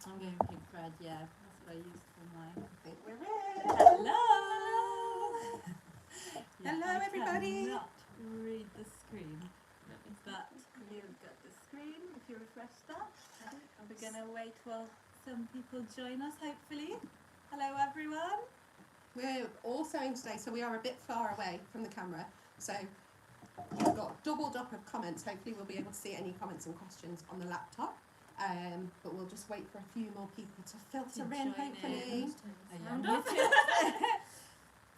I'm going pink thread, yeah. That's what I used for mine. I think we're in. Hello! Hello, everybody. I cannot read the screen, but you've got the screen if you refresh that. We're going to wait while some people join us, hopefully. Hello, everyone. We're all sewing today, so we are a bit far away from the camera. So we've got doubled up of comments. Hopefully we'll be able to see any comments and questions on the laptop. But we'll just wait for a few more people to filter in, hopefully.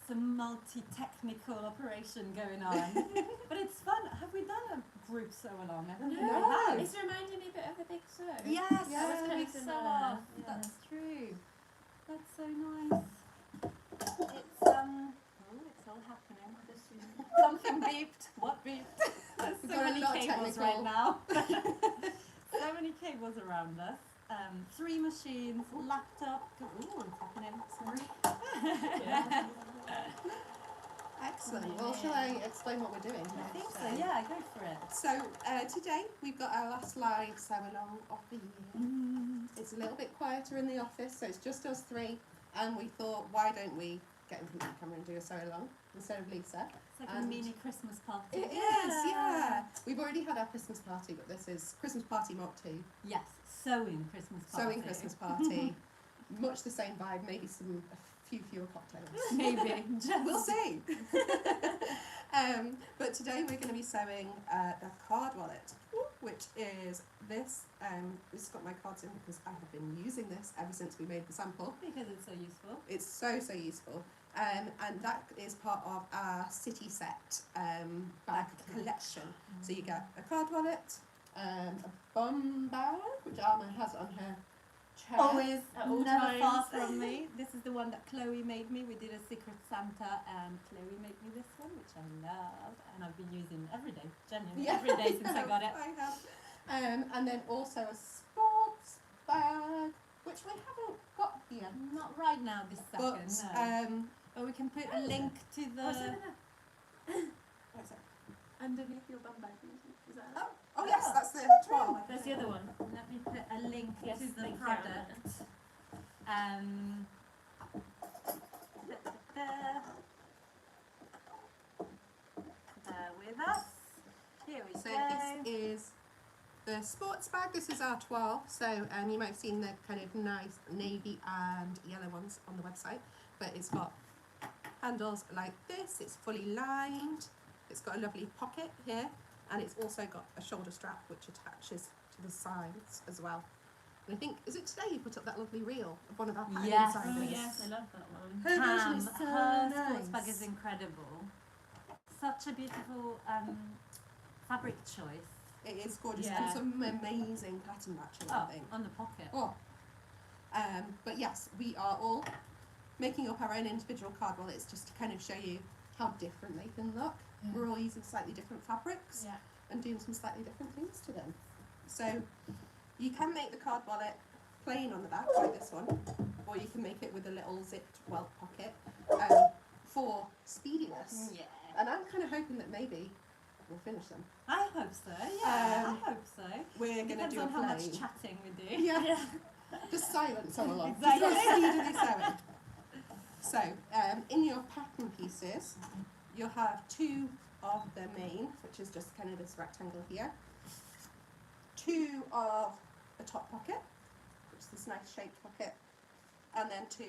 Some multi-technical operation going on. But it's fun. Have we done a group Sewalong? No. It's reminding me a bit of the big sew. Yes, Yeah, the big it's sew off. yeah. That's true. That's so nice. It's it's all happening. Something beeped. What beeped? There's We've so got a many lot of cables technical- right now. So many cables around us. 3 machines, laptop. Ooh, it's happening. Sorry. Excellent. Well, shall I explain what we're doing? I think so. Yeah, go for it. So today we've got our last live sew-along of the year. It's a little bit quieter in the office, so it's just us 3. And we thought, why don't we get in front of the camera and do a sew-along instead of Lisa? It's like a And mini Christmas party. It is, yeah. We've already had our Christmas party, but this is Christmas Party Mark 2. Yes, sewing Christmas party. Sewing Christmas Party. Much the same vibe, maybe a few fewer cocktails. Maybe. We'll see. But today we're going to be sewing the card wallet, which is this. This has got my cards in because I have been using this ever since we made the sample. Because it's so useful. It's so useful. And that is part of our city set bag collection. So you get a card wallet, a bum bag, which Alma has on her chair. Always, At all never far times. from me. This is the one that Chloe made me. We did a Secret Santa and Chloe made me this one, which I love. And I've been using every day, genuinely, Yeah, every day since I got it. I have. And then also a sports bag, which we haven't got here. Not right now, this But second, no. But we can put a link to the... what's it? Underneath your bum bag. Is that it? Oh yes, that's the 12. There's the other one. Let me put a link Yes, to the thank you. product. Bear with us. Here we So go. this is the sports bag. This is our 12. So you might have seen the kind of nice navy and yellow ones on the website, but it's got handles like this. It's fully lined. It's got a lovely pocket here, and it's also got a shoulder strap which attaches to the sides as well. And I think, is it today you put up that lovely reel of one of our pattern Yes. inside Oh this? yes, I love that one. Her version is so her nice. sports bag is incredible. Such a beautiful fabric choice. It is gorgeous, Yeah. and some amazing pattern matching, Oh, I think. on the pocket. Oh. But yes, we are all making up our own individual card wallets just to kind of show you how different they can look. Yeah. We're all using slightly different fabrics Yeah. and doing some slightly different things to them. So you can make the card wallet plain on the back like this one, or you can make it with a little zipped welt pocket for speediness. Yeah. And I'm kind of hoping that maybe we'll finish them. I hope so. Yeah, I hope so. We're going to Depends do a on how much plain. chatting we do. Yeah. Just silent so along. Exactly. Just speedily sewing. So, in your pattern pieces, you'll have 2 of the main, which is just kind of this rectangle here. 2 of a top pocket, which is this nice shaped pocket, and then 2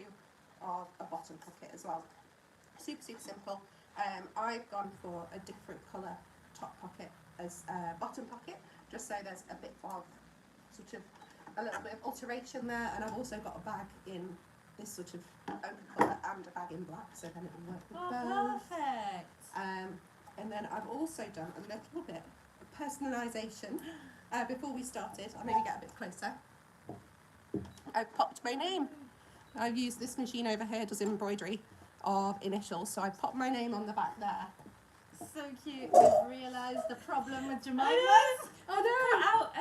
of a bottom pocket as well. Super simple. I've gone for a different colour top pocket as bottom pocket, just so there's a bit of sort of a little bit of alteration there, and I've also got a bag in this sort of ochre colour and a bag in black, so then it will work with both. Oh, perfect. And then I've also done a little bit of personalisation. Before we started, I'll maybe get a bit closer. I've popped my name. I've used this machine over here, does embroidery of initials, so I popped my name on the back there. So cute. We've realised the problem with Jemima's. Oh Out.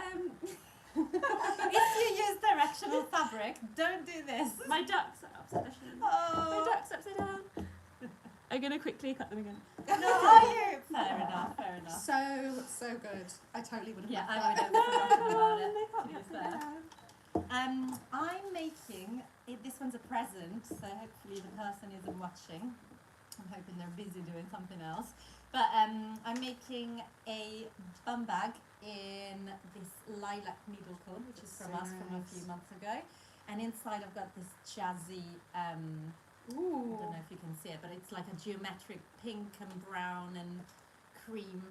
If you use directional fabric, don't do this. My ducks are upside down. My Oh, ducks upside down. I'm gonna quickly cut them again. no, are you? Fair enough, fair no! enough. So good. I totally would have Yeah, left I would that. have forgotten about it, They can't to be be upside fair. down. I'm making, this one's a present, so hopefully the person isn't watching. I'm hoping they're busy doing something else. But I'm making a bum bag in this lilac needle cord, which is from So us from a nice. few months ago. And inside I've got this jazzy, I Ooh. don't know if you can see it, but it's like a geometric pink and brown and cream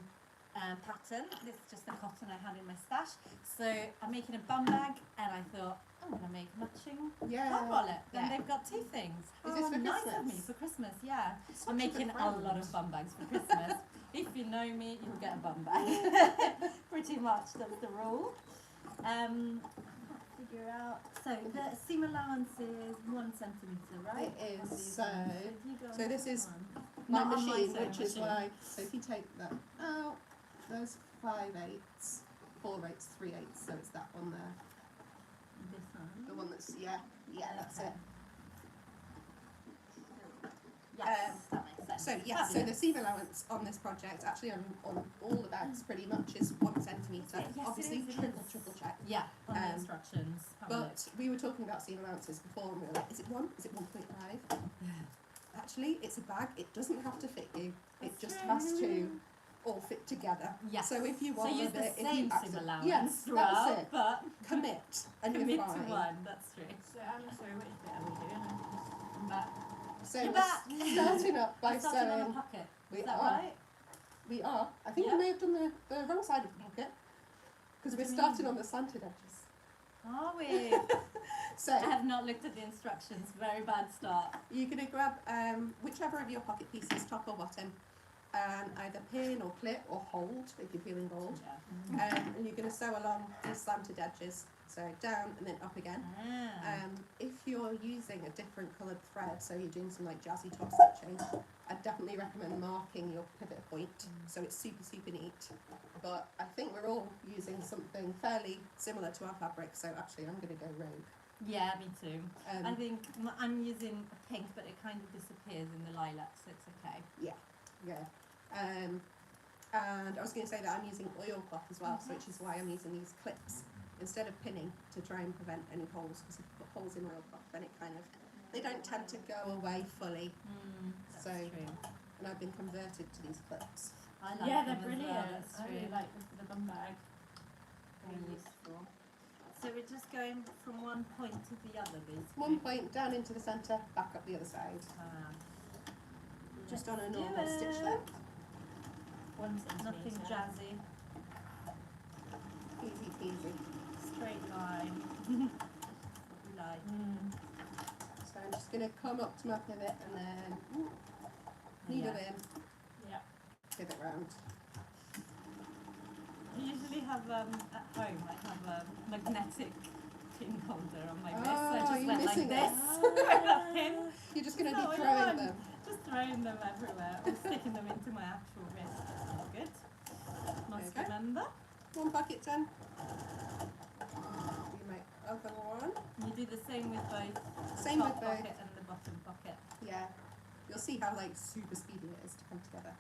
pattern. This is just the cotton I had in my stash. So I'm making a bum bag, and I thought I'm going to make a matching Yeah. bum wallet. Then Yeah. they've got two things. Is this for nice of Christmas? me for Christmas, yeah. Such I'm a good making a friend. lot of bum bags for Christmas. If you know me, you'll get a bum bag. Pretty much, that's the rule. Figure out. So the seam allowance is 1 centimetre, right? It is, On these so- ones. If you go so on this this is one. My Not on my machine, sewing which is machine. why, so if you take that out, there's 5/8, 4/8, 3/8, so it's that one there. This one. The one that's, yeah, that's Okay. it. Yes, that makes sense. So yeah, so the Fabulous. seam allowance on this project, actually on all the bags pretty much is 1 centimetre. Yes, it Obviously is, it triple is. check. Yeah, on the Um, instructions. Have a look. But we were talking about seam allowances before and we were like, is it 1? Is it 1.5? Actually, it's a bag, it doesn't have to fit you. It That's just true. has to all fit together. Yes. So if you So want use a the bit, if you same seam accident- allowance yes, throughout, that's it. but Commit and commit you're to fine. one. That's true. So Anna, sorry, which bit are we doing? I'm back. So You're we're back. starting up by We're starting on sewing. the pocket. We Is that are. right? We are. I think Yeah. we may have done the wrong side of the pocket because What we're do you starting mean? on the slanted edges. Are we? So I have not looked at the instructions. Very bad start. you're going to grab whichever of your pocket pieces, top or bottom, and either pin or clip or hold if you're feeling bold. Yeah. And you're going to sew along these slanted edges, so down and then up again. Ah. If you're using a different coloured thread, so you're doing some like jazzy top stitching, I'd definitely recommend marking your pivot point so it's super neat. But I think we're all using something fairly similar to our fabric, so actually I'm going to go rogue. Yeah, me too. I Um, think I'm using a pink, but it kind of disappears in the lilac, so it's okay. yeah. And I was going to say that I'm using oilcloth as well, so which is why I'm using these clips instead of pinning to try and prevent any holes, because if you put holes in oilcloth then it kind of, they don't tend to go away fully, That's So, true. and I've been converted to these clips. I like Yeah, them they're as well, brilliant. that's I really true. like the bum bag. Very useful. So we're just going from one point to the other, basically. One point down into the centre, back up the other side, Ah. just on a Let's do normal stitch it. length. 1 centimetre. Nothing jazzy. Easy peasy. Straight line. What we like. So I'm just going to come up to my pivot and then needle Yeah. in, Yeah. pivot round. I usually have at home. I have a magnetic pin holder on my wrist. So I Oh, just you're went like missing this it. with a pin. You're just going to So be I throwing know. them. Just throwing them everywhere or sticking them into my actual wrist. That's good. Must Okay. remember. One pocket done. You make other one. You do the same with both Same the with top both. pocket and the bottom pocket. Yeah. You'll see how like super speedy it is to come together.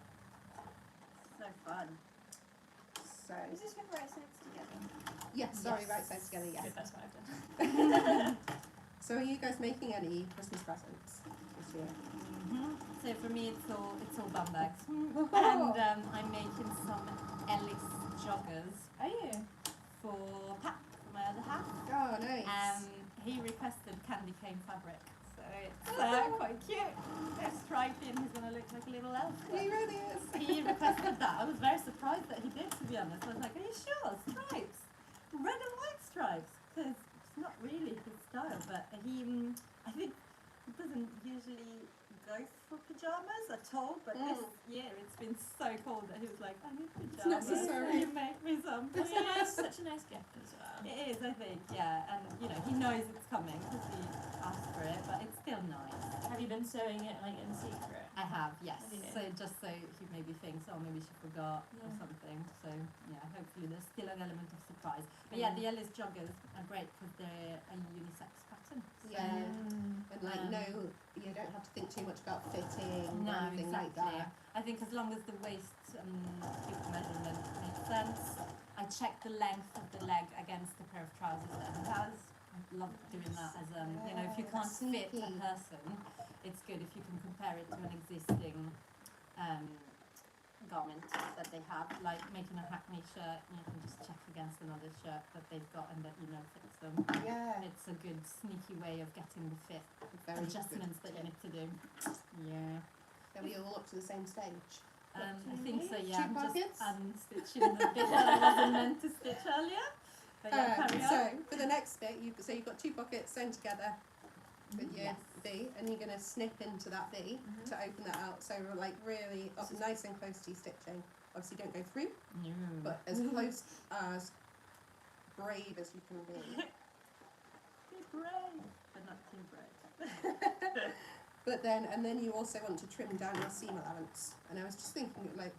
So fun. So Is this with right sides together? yes, sorry, Yes. right sides together, yes. Good, that's what I've done. So are you guys making any Christmas presents this year? So for me, it's all bum bags, and I'm making some Ellis joggers Are you? for Pat, for my other half. Oh, nice. He requested candy cane fabric, so it's quite cute. It's stripy and he's gonna look like a little elf. He really is. He requested that. I was very surprised that he did, to be honest. I was like, are you sure? Stripes? Red and white stripes? Because it's not really his style, but he, I think he doesn't usually go for pajamas at all, but this year it's been so cold that he was like, I need pajamas. necessary. Can you make me some? It's a nice, such a nice gift as well. It is, I think, yeah. And, you know, he knows it's coming because he asked for it, but it's still nice. Have you been sewing it like in secret? I have, yes. Have you? So just so he maybe thinks, oh, maybe she forgot or Yeah. something. So yeah, hopefully there's still an element of surprise. But yeah, the Ellis joggers are great because they're a unisex pattern. So Yeah. And like Um, no, you don't have to think too much about fitting or no, anything like exactly. that. I think as long as the waist hip measurement makes sense, I check the length of the leg against the pair of trousers that he has. love doing that as you know, if you can't fit a Sneaky. person, it's good if you can compare it to an existing garment that they have, like making a hackney shirt. You can just check against another shirt that they've got and that you know fits them. Yeah. It's a good sneaky way of getting the fit Very adjustments good. that you need to do. Yeah. Are we all up to the same stage? I think so, yeah. Two I'm pockets? just unstitching the bit that I wasn't meant to stitch earlier. But yeah, carry on. So for the next bit, you've got 2 pockets sewn together with your Yes. V, and you're going to snip into that V to open that out. So like really up nice and close to your stitching. Obviously don't go through, No. but as close as brave as you can be. Be brave, but not too brave. But then, and then you also want to trim down your seam allowance. And I was just thinking, like,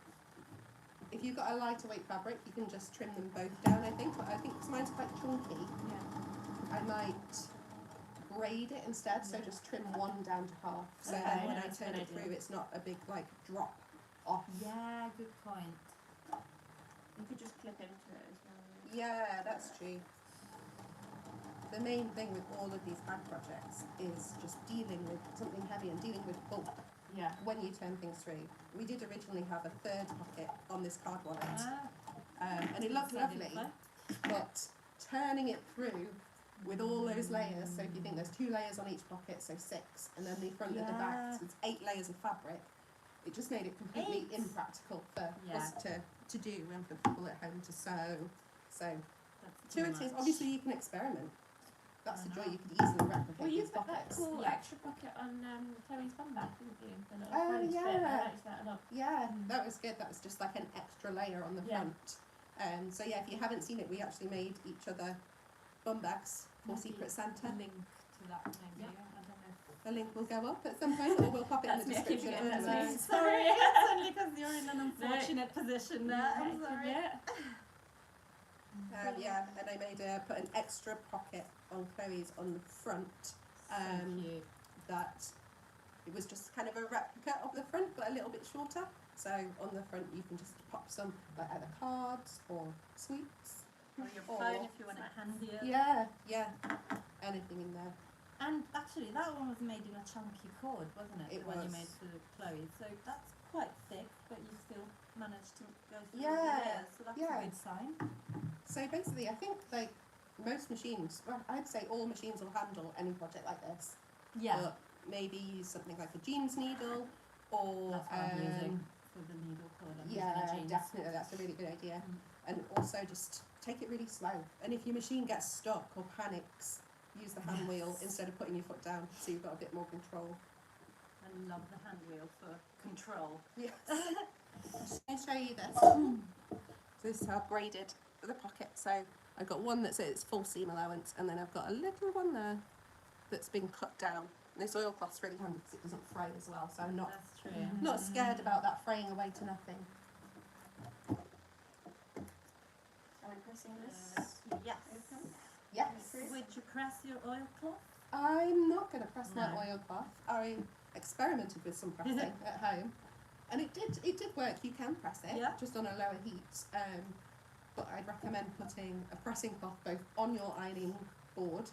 if you've got a lighter weight fabric, you can just trim them both down, I think. But I think 'cause mine's quite chunky, Yeah. I might braid it instead. So just trim one down to half. So Okay, then when I that's a turn good it idea. through, it's not a big, like, drop off. Yeah, good point. You could just clip into it as well. Yeah, that's true. The main thing with all of these bag projects is just dealing with something heavy and dealing with bulk Yeah. when you turn things through. We did originally have a 3rd pocket on this card wallet, and it looked So lovely, different. but turning it through with all those layers, so if you think there's 2 layers on each pocket, so 6, and then the front and the back, Yeah. so it's 8 layers of fabric, it just made it completely 8? impractical for Yeah. us to do and for people at home to sew. So That's two too it is. much. Obviously you can experiment. That's the I joy, know. you could easily replicate Well, you these put that pockets. cool Yeah. extra pocket on Chloe's bum bag, didn't you? The little Oh, front bit. I yeah. liked that a lot. Yeah, Mm. that was good. That was just like an extra layer on the Yeah. front. So yeah, if you haven't seen it, we actually made each other bum bags for Maybe Secret Santa. a link to that maybe. Yeah. I don't know. The link will go up at some point, or we'll pop it in the That's me, I keep description forgetting that's afterwards. me. Sorry, it's only because you're in an unfortunate position there. I'm sorry. Yeah. Yeah, and I made put an extra pocket on Chloe's on the front. So cute. That it was just kind of a replica of the front, but a little bit shorter. So on the front, you can just pop some like either cards or sweets. Or your Or- phone if you want it handier. Yeah, anything in there. And actually, that one was made in a chunky cord, wasn't it? It the one you was. made for Chloe. So that's quite thick, but you still managed to go through Yeah, the layers. So that's yeah. a good sign. So basically, I think like most machines, well, I'd say all machines will handle any project like this. Yeah. But maybe use something like a jeans needle, or That's what I'm using for the needle cord. I'm using a yeah, jeans. definitely, that's a really good idea. Mm. And also just take it really slow. And if your machine gets stuck or panics, use the hand wheel Yes. instead of putting your foot down, so you've got a bit more control. I love the hand wheel for control. Yes. I'm just going to show you this. So this is how I've braided the pocket. So I've got one that's its full seam allowance, and then I've got a little one there that's been cut down. And this oilcloth's really handy because it doesn't fray as well, so I'm That's true. not scared about that fraying away to nothing. Are we pressing this? Yes. Open? Yes. Would you press your oilcloth? I'm not going to press my No. oilcloth. I experimented with some pressing at home, and it did work. You can press it, Yeah. just on a lower heat. But I'd recommend putting a pressing cloth both on your ironing board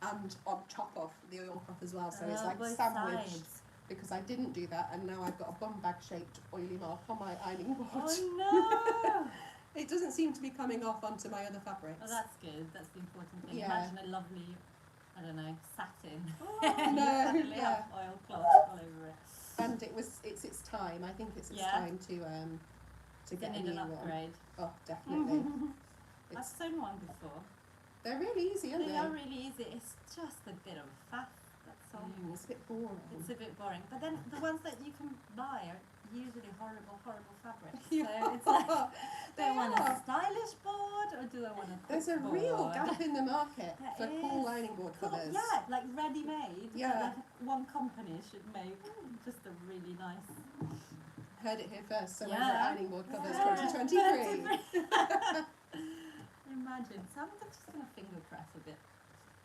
and on top of the oilcloth as well, so it's like both sandwiched. sides. Because I didn't do that, and now I've got a bum bag shaped oily mark on my ironing board. Oh no! It doesn't seem to be coming off onto my other fabrics. Oh, that's good. That's the important thing. Yeah. Imagine a lovely, I don't know, satin. Oh, You no, suddenly yeah. have oilcloth all over it. And it's its time. I think it's its Yeah. time to You get a need new an one. upgrade. Oh, definitely. I've sewn one before. They're really easy, aren't They they? are really easy. It's just a bit of faff. That's all. It's a bit boring. It's a bit boring. But then the ones that you can buy are usually horrible fabrics. Yeah. So it's like, do They I want are. a stylish board or do I want a There's a quick real board? gap in the market There for cool is. lining board Cool. covers. Yeah, like ready-made. Yeah. Like one company should make just a really nice. Heard it here first. So Yeah. ironing board covers Yeah. 2023. Imagine. So I'm just gonna finger press a bit.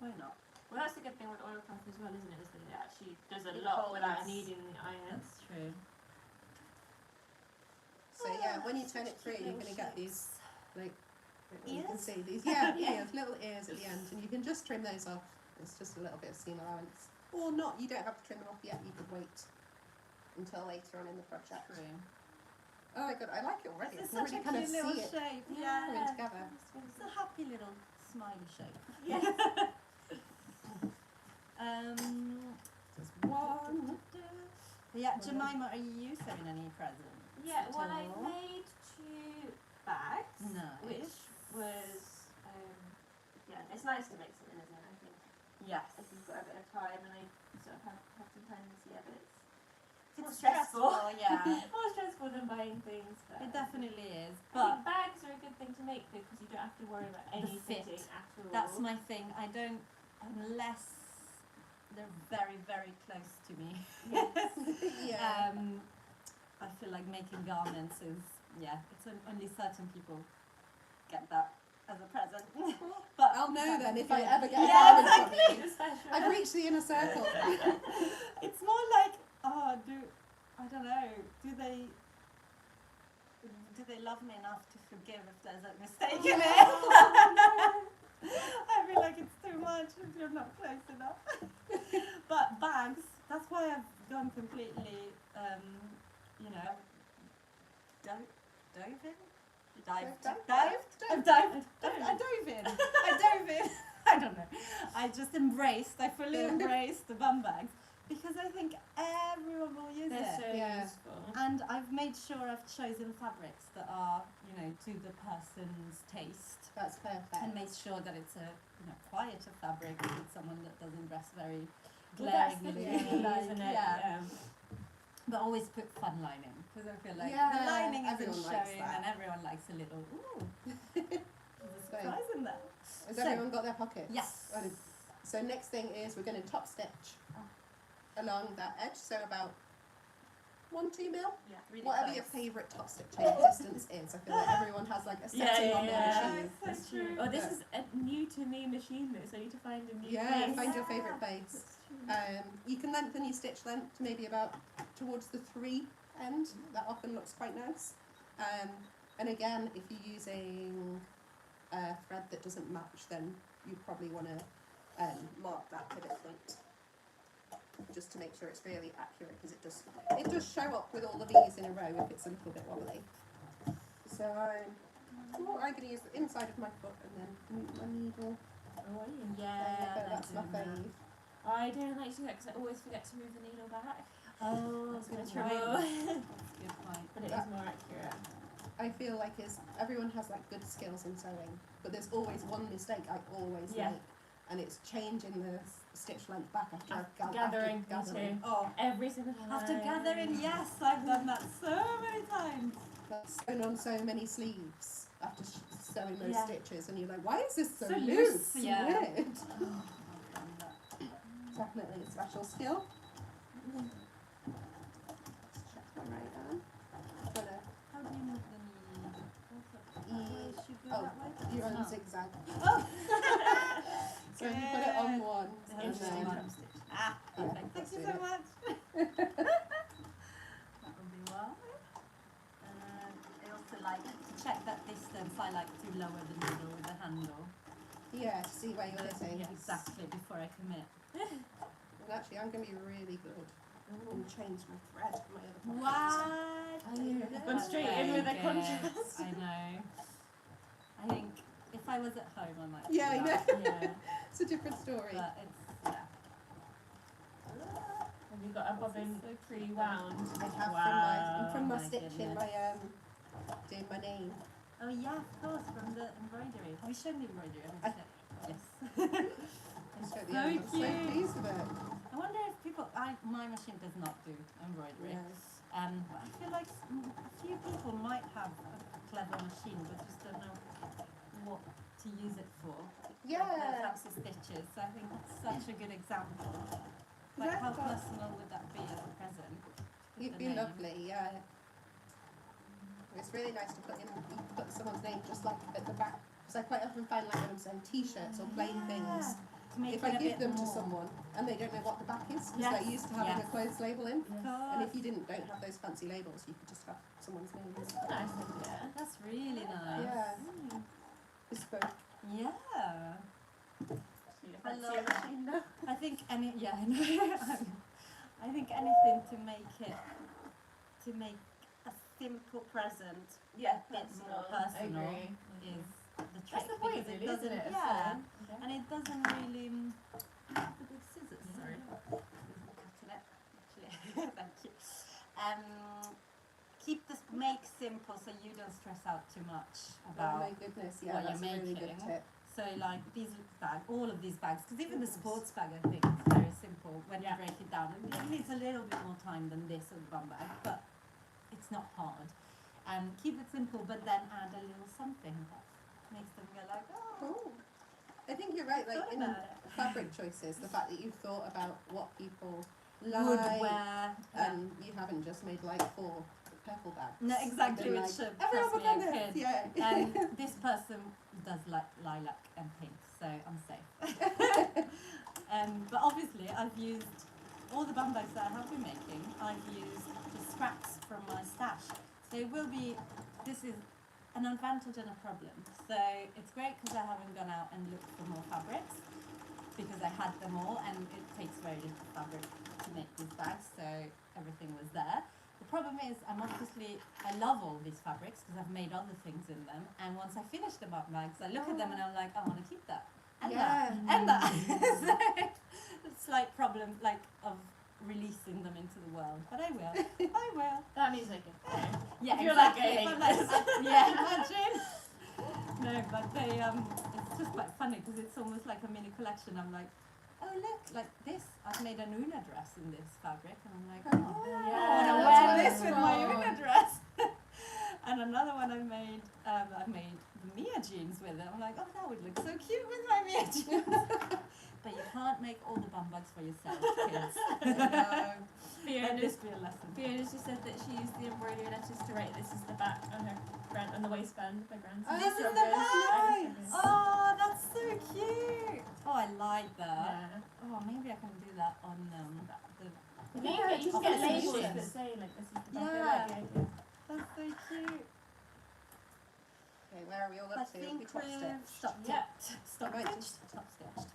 Why not? Well, that's the good thing with oilcloth as well, isn't it? Is that it actually does a It lot without holds. needing the iron. That's true. So yeah, when you turn it through, you're going to get these like You can Ears? see these, ears, little ears at the end, and you can just trim those off. It's just a little bit of seam allowance. Or not, you don't have to trim them off yet, you could wait until later on in the project. True. Oh my god, I like it already. It's I can such already a kind of cute little see it shape. coming Yeah. together. It's a happy little smiley shape. Yes. There's one. Yeah, Jemima, are you sewing any presents? Yeah, well, I at all? made 2 bags, Nice. which was, yeah, it's nice to make something, isn't it? I think Yes. if you've got a bit of time, and I sort of have some time this year, but it's more It's stressful. yeah. More stressful than buying things. But It definitely is. I But think bags are a good thing to make because you don't have to worry about The any fit. fitting at all. that's my thing. I don't, unless they're very, very close to me. Yeah. I feel like making garments is, it's only certain people get that as a present. But I'll know that's then if I good. ever get a Yeah, garment from exactly. you. It's special. I've reached the inner circle. It's more like, I don't know, do they love me enough to forgive if there's a mistake in it? I feel like it's too much if you're not close enough. But bags, that's why I've gone completely, dove in? I don't know. I just fully embraced the bum bags because I think everyone will use They're it. so Yeah. useful. And I've made sure I've chosen fabrics that are, to the person's taste, That's perfect. and made sure that it's a, quieter fabric with someone that doesn't dress very Well, that's the glaringly. key, like, isn't it? yeah. But always put fun lining because I feel like Yeah, the lining isn't everyone likes showing, that. and everyone likes a little there's a surprise in there. Has So- everyone got their pockets? Yes. Oh, so next thing is we're going to top stitch along that edge, so about 1-2 mil. Yeah. Really Whatever close. your favourite top stitching distance is. I feel like everyone has like a setting on their machine. That's true. Oh, this Yeah. is a new to me machine though, so I need to find a new Yeah, place. find your Yeah. favourite base. That's true. You can lengthen your stitch length to maybe about towards the 3 end. That often looks quite nice. And again, if you're using a thread that doesn't match, then you probably want to mark that pivot point just to make sure it's really accurate, because it does show up with all of these in a row if it's a little bit wobbly. So I'm going to use the inside of my foot and then move my needle. Oh, Yeah, that's my doing that. fave. I don't like to do that because I always forget to move the needle back. Oh, That's my good trouble. point. Good point. But it is more accurate. I feel like everyone has like good skills in sewing, but there's always one mistake I always Yeah. make, and it's changing the stitch length back after I've Gathering, me gathering. too. Oh, Every single time. after gathering, yes, I've done that so many times. That's sewn on so many sleeves after sewing those Yeah. stitches, and you're like, why is this so, So loose? loose, yeah. Weird. Oh, I've done that. Definitely a special skill. Let's check my right arm. Gonna How do you move the knee? Should go Oh, that way? you're on No. zigzag. Oh. So you put it on one, And and then then drum stitch. Ah, Yeah, perfect. let's Thank you do so it. much. That will be one. I also like to check that distance. I like to lower the needle with the handle. yeah, to see where you're hitting. Yeah, exactly, before I commit. And actually, I'm going to be really good and change my thread on my other pocket. What? Oh, yeah. That's Gone straight in with a contrast. I know. I think if I was at home, I might. Yeah, do I that, know. Yeah, It's a different story. but it's Have you got a bobbin This is so cute. pre-wound? I have Wow. from my my stitching, goodness. doing my name. Oh yeah, of course, from the embroidery. Have you shown the embroidery? I- Yes. Just at the So end. I'm so cute. pleased with it. I wonder if people. My machine does not do embroidery. Yeah. But I feel like a few people might have a clever machine, but just don't know what to use it for. Like Yeah. those fancy stitches. So I think that's such a good example. Like Yeah, how but- personal would that be as a present? Put It'd the be name. lovely, yeah. It's really nice to put someone's name just like at the back. Because I quite often find like when I'm sewing t-shirts or plain things, To make if it I a give bit them to more. someone and they don't know what the back is, because Yes, they're used to having yes. a clothes label in. Of And if course. you don't have those fancy labels, you could just have someone's name. That's a nice idea. That's really nice. Yeah. bespoke. Yeah. Need a I fancy love that. machine now. I think I think anything to make a simple present Yeah, a bit more personal I agree. is the trick. That's the point, because really, isn't it? Yeah, Okay. and it doesn't really. The big scissors. Sorry, cutting it. Actually, thank you. Keep this make simple so you don't stress out too much Oh about my goodness, yeah, what that's you're a really good making. tip. So like these all of these bags, because even the Yes. sports bag I think is very simple when Yeah. you break it down. It needs a little bit more time than this or the bum bag, but it's not hard. Keep it simple, but then add a little something that makes them go like, oh, Cool. I think you're right, like thought in about it. fabric choices, the fact that you've thought about what people Would like, wear. and you haven't just made like 4 purple bags. No, exactly, Been which like, trust everyone would me, I want this, could. yeah. This person does like lilac and pink, so I'm safe. But obviously, I've used all the bum bags that I have been making. I've used the scraps from my stash. So it will be. This is an advantage and a problem. So it's great because I haven't gone out and looked for more fabrics because I had them all, and it takes very little fabric to make these bags. So everything was there. The problem is, I love all these fabrics because I've made other things in them. And once I finish the bum bags, I look at them and I'm like, I want to keep that. And Yeah. that. And that. So it's like problem like of releasing them into the world. But I will. I will. That means like it. Yeah, If you're like, exactly. I If hate I'm like, this. yeah, imagine. No, but they it's just quite funny because it's almost like a mini collection. I'm like, oh look, like this. I've made an Una dress in this fabric, and I'm like, oh, Oh, I want to yeah, wear that's this with my wonderful. Una dress. And another one I made the Mia jeans with it. I'm like, oh, that would look so cute with my Mia jeans. But you can't make all the bum bags for yourself, kids. Let this be a lesson. Fiona just said that she used the embroidery letters to write "This is the back" on her on the waistband of her grandson. Oh, This is so the good. back. Nice. Oh, that's so cute. Oh, I like that. Yeah. Oh, maybe I can do that on the. You can Yeah, get, you just can get get labels labels. that say like "This is the back." Yeah. I like the idea. That's so cute. Okay, where are we all I up to? think We top we're stitched. stop Yeah. Stop Right. stitched. Stop stitched.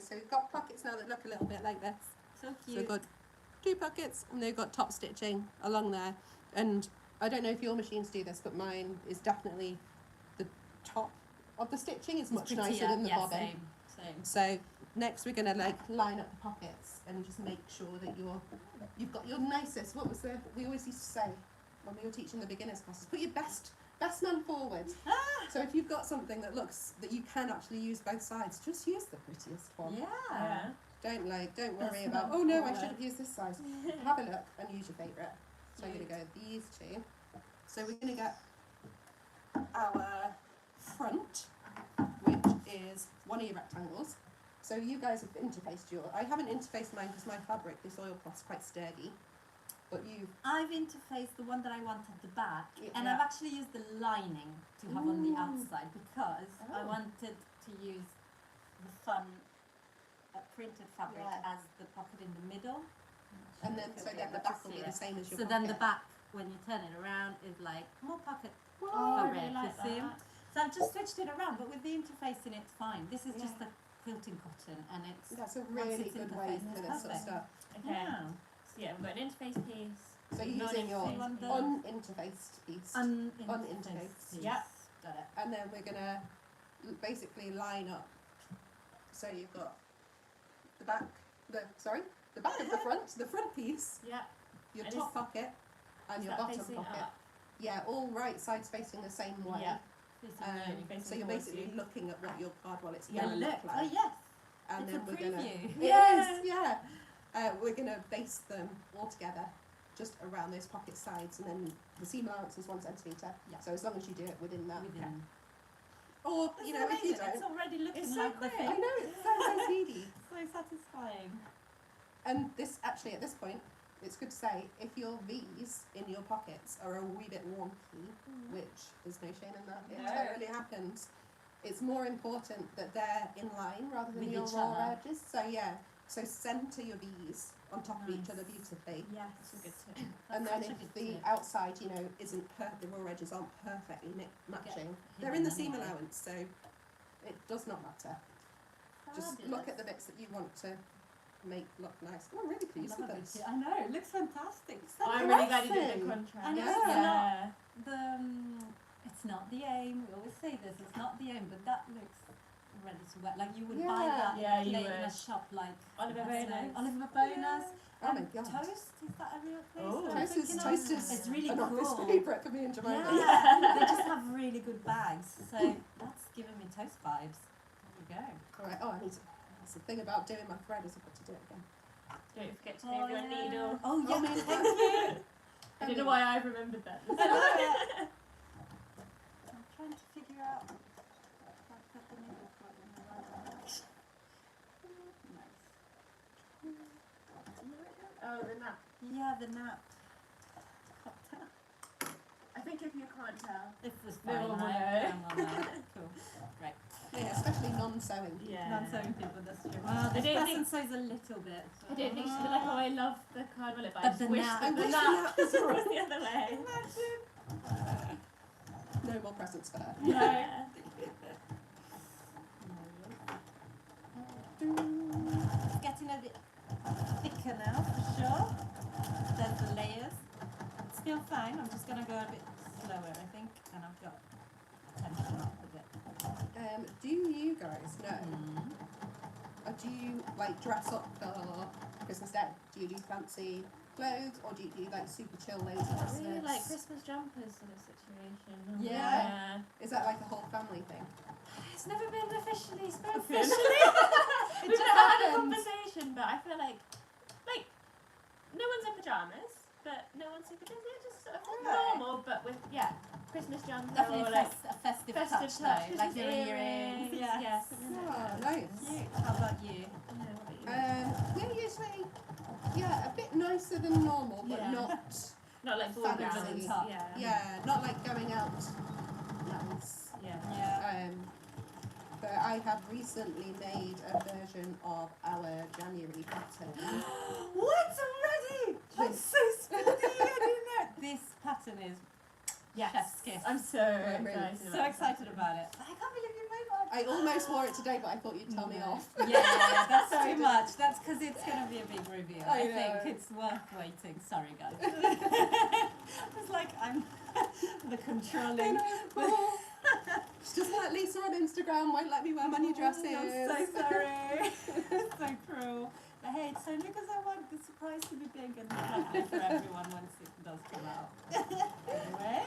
So we've got pockets now that look a little bit like this. So So cute. we've got 2 pockets and they've got top stitching along there. And I don't know if your machines do this, but mine is definitely the top of the stitching is much nicer than the yeah, bobbin. Same. So next we're gonna like line up the pockets and just make sure that you've got your nicest. What was we always used to say when we were teaching the beginners classes? Put your best man forward. So if you've got something that you can actually use both sides, just use the prettiest one. Yeah. Don't worry Best about, man oh no, I forward. should have used this size. Have a look and use your favourite. So I'm going to go these 2. So we're going to get our front, which is one of your rectangles. So you guys have interfaced I haven't interfaced mine because my fabric, this oilcloth's quite sturdy. But I've interfaced the one that I want at the back, and Yeah. I've actually used the lining to have on the Ooh. outside because I Oh. wanted to use the fun printed fabric Yeah. as the pocket in the middle. and then so then the back will be the same as your So pocket. then the back, when you turn it around, is like more pocket Oh, I fabric. really like You see? that. So I've just switched it around, but with the interfacing, it's fine. This is just Yeah. a quilting cotton, and it's That's a once really it's good way interfaced, for it's this sort of perfect. stuff. Okay. Yeah. So yeah, we've got an interface piece. So you're using your non-interface piece. uninterfaced piece. Uninterfaced. Uninterfaced. Yeah. Got it. And then we're going to basically line up. So you've got the back of the front piece, Yeah. your And top is- pocket, and Is your that bottom facing pocket. up? Yeah, all right sides facing the same way. Yeah. Facing So you're towards basically you. looking at what your card wallet's Yeah, going to look. look Oh like. yes. And It's then a we're going to. preview. It is, yeah. We're going to base them all together just around those pocket sides, and then the seam allowance is 1 centimetre. Yeah. So as long as you do it within that. Within. Or, This you is know, if you amazing. It's don't. already looking It's so like the quick. I thing. know, it's so speedy. So satisfying. And this, actually, at this point, it's good to say, if your V's in your pockets are a wee bit wonky, which there's no shame in that, it No. totally happens, it's more important that they're in line rather than With your each raw other. edges. So yeah, So centre your bees on top of each Nice. other beautifully. Yes. That's a good tip. And then Such a if good the tip. outside, isn't the raw edges aren't perfectly matching, they're hidden in the seam anyway. allowance, so it does not matter. Just look at the bits that you want to make look nice. Oh, I'm really pleased with this. I know, it looks fantastic. So I'm really glad you did dressy. the contrast. I know Yeah. it's not the it's not the aim. We always say this. It's not the aim, but that looks ready to wear. Like you would buy Yeah. that Yeah, you plate in a would. shop like Oliver I don't know, Bonas. Oliver Bonas. Oh my god. Toast, is that a real place? Oh. that I'm thinking of? Toast is It's really an office cool. favourite for me and Jemima. Yeah, they just have really good bags. So that's giving me toast vibes. There we go. Alright, oh, I need to. That's the thing about doing my thread is I've got to do it again. Don't forget to move your needle. Oh yeah, Oh, thank you. I don't know why I remembered that. I love it. I'm trying to figure out if I put the needle point in the right direction. Nice. Oh, the nap. Yeah, the nap. I think if you can't tell. This was No fine, one will right? know. No one will know. Cool. Great. Yeah, especially non-sewing. Yeah. Non-sewing people, that's true. Well, I this don't person sews a little bit. I don't think she'd be like, oh, I love the card wallet, but I But just the wish nap. that I the wish the nap nap was was the other way. No more presents for her. Yeah. It's getting a bit thicker now, for sure. There's the layers. It's still fine. I'm just going to go a bit slower, I think. And I've got tension up a bit. Do you guys know, Mm. or do you like dress up for Christmas Day? Do you do fancy clothes, or do you do like super chill lazy Christmas? Really like Christmas jumpers sort of situation. Yeah. Is that like a whole family thing? It's never been officially spoken. Officially? It We've just never had a happened. conversation, but I feel like no one's in pajamas, but no one's super busy. Just sort of Right. normal, but with Christmas jumper Definitely or like a festive festive touch, touch, though. Like Christmas your earrings. Yes. Oh, nice. Cute. How about you? Yeah, what about you? We're usually, a bit nicer than normal, but Yeah. Not like ball fancy. gowns. Top. Yeah. not like going out nice. Yeah. Yeah. But I have recently made a version of our January pattern. What already? That's so speedy. I didn't know. This pattern is Yes. chef's kiss. I'm so Really. excited. so about excited about it. I can't believe you made one. I almost wore it today, but I thought you'd tell me No. off. Yeah, that's too much. That's because it's going to be a big reveal. I I know. think it's worth waiting. Sorry, guys. It's like I'm the controlling. She doesn't let Lisa on Instagram, won't let me wear my new dresses. I'm so sorry. So cruel. But hey, it's only because I want the surprise to be big and happy for everyone once it does come out. Anyway,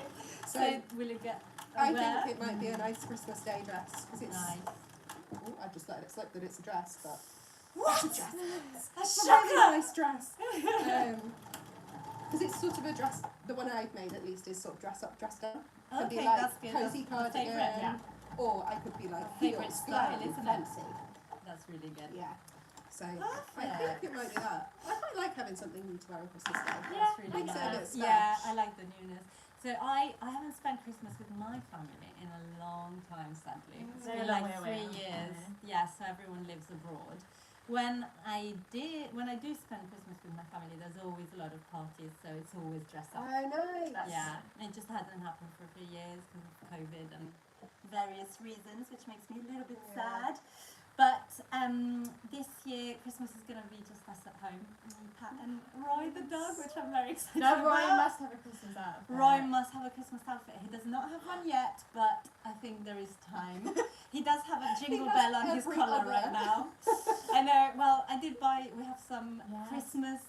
So so will it get I aware? think it might be a nice Christmas Day dress because it's. Nice. Oh, I just let it slip that it's a dress, but What? it's a dress. A It's a shocker! really nice dress. Because it's sort of a dress. The one I've made at least is sort of dress up, dress down. Could Okay, be like that's good. cozy That's the cardigan, favourite, yeah. or I could be like Favourite heels, style, like isn't it? fancy. That's really good. Yeah. So I Perfect. think it might be that. I quite like having something new to wear on Christmas Day. That's Yeah, really makes it a bit nice. special. Yeah, I like the newness. So I haven't spent Christmas with my family in a long time, sadly. It's Very been long like way 3 away. years. Yeah, so everyone lives abroad. When I do spend Christmas with my family, there's always a lot of parties, so it's always dress up. Oh, nice. Yeah, it just hasn't happened for a few years because of COVID and various reasons, which makes me a little bit Yeah. sad. But this year, Christmas is going to be just us at home. Me, Pat, and Roy the dog, which I'm very excited No, Roy about. must have a Christmas outfit. Roy must have a Christmas outfit. He does not have one yet, but I think there is time. He does have a jingle has bell on his every collar other. right now. I know. Well, I did buy. We have some Yes. Christmas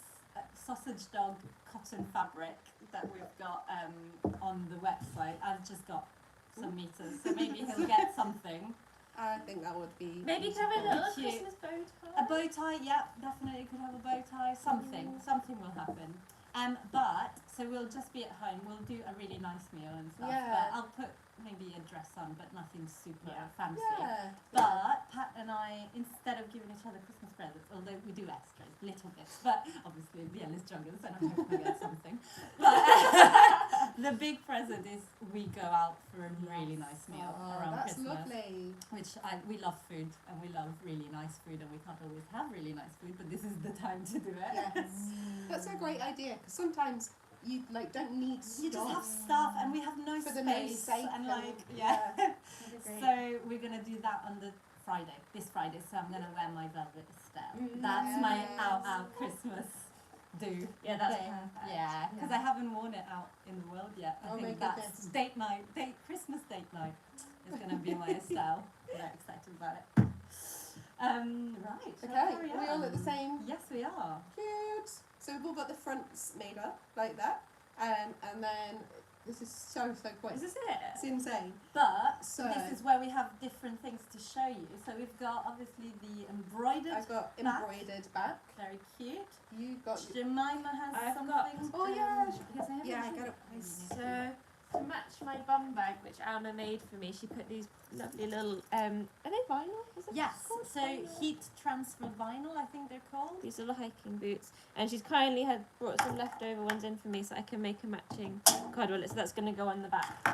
sausage dog cotton fabric that we've got on the website. I've just got some meters, so maybe he'll get something. I think that would be. Maybe you could have a little Cute. Christmas bow tie. A bow tie, yeah, definitely could have a bow tie. Something will happen. But so we'll just be at home. We'll do a really nice meal and stuff. Yeah. But I'll put maybe a dress on, but nothing super Yeah. fancy. Yeah. But Pat and I, instead of giving each other Christmas presents, although we do extras, little bits, but obviously the eldest joggers, and I hope I get something. But, The big present is we go out for a really nice meal around that's Christmas. lovely. Which we love food and we love really nice food and we can't always have really nice food, but this is the time to do it. Yes, that's a great idea because sometimes you like don't need You just have stuff stuff and we have no for the no space sake and and- like yeah. So we're gonna do that on this Friday. So I'm gonna wear my velvet Estelle. That's my out Christmas do. Yeah, that's thing. perfect. Yeah, because I haven't worn it out in the world yet. I Oh my think that's goodness. Christmas date night is gonna be my Estelle. Very excited about it. Right. shall I Okay, carry are we all at the on? same? Yes, we are. Cute. So we've all got the fronts made up like that, and then this is so cool. Is this It's it? insane. But So this is where we have different things to show you. So we've got obviously the embroidered, I've got back. embroidered back. very cute. You got Jemima has I've something. got- Oh, yeah. Because I haven't yeah. I shown got it. So to match my bum bag, which Alma made for me, she put these lovely little are they vinyl? Is that Yes. called So vinyl? heat transfer vinyl, I think they're called. These little hiking boots, and she's kindly had brought some leftover ones in for me, so I can make a matching card wallet. So that's going to go on the back. to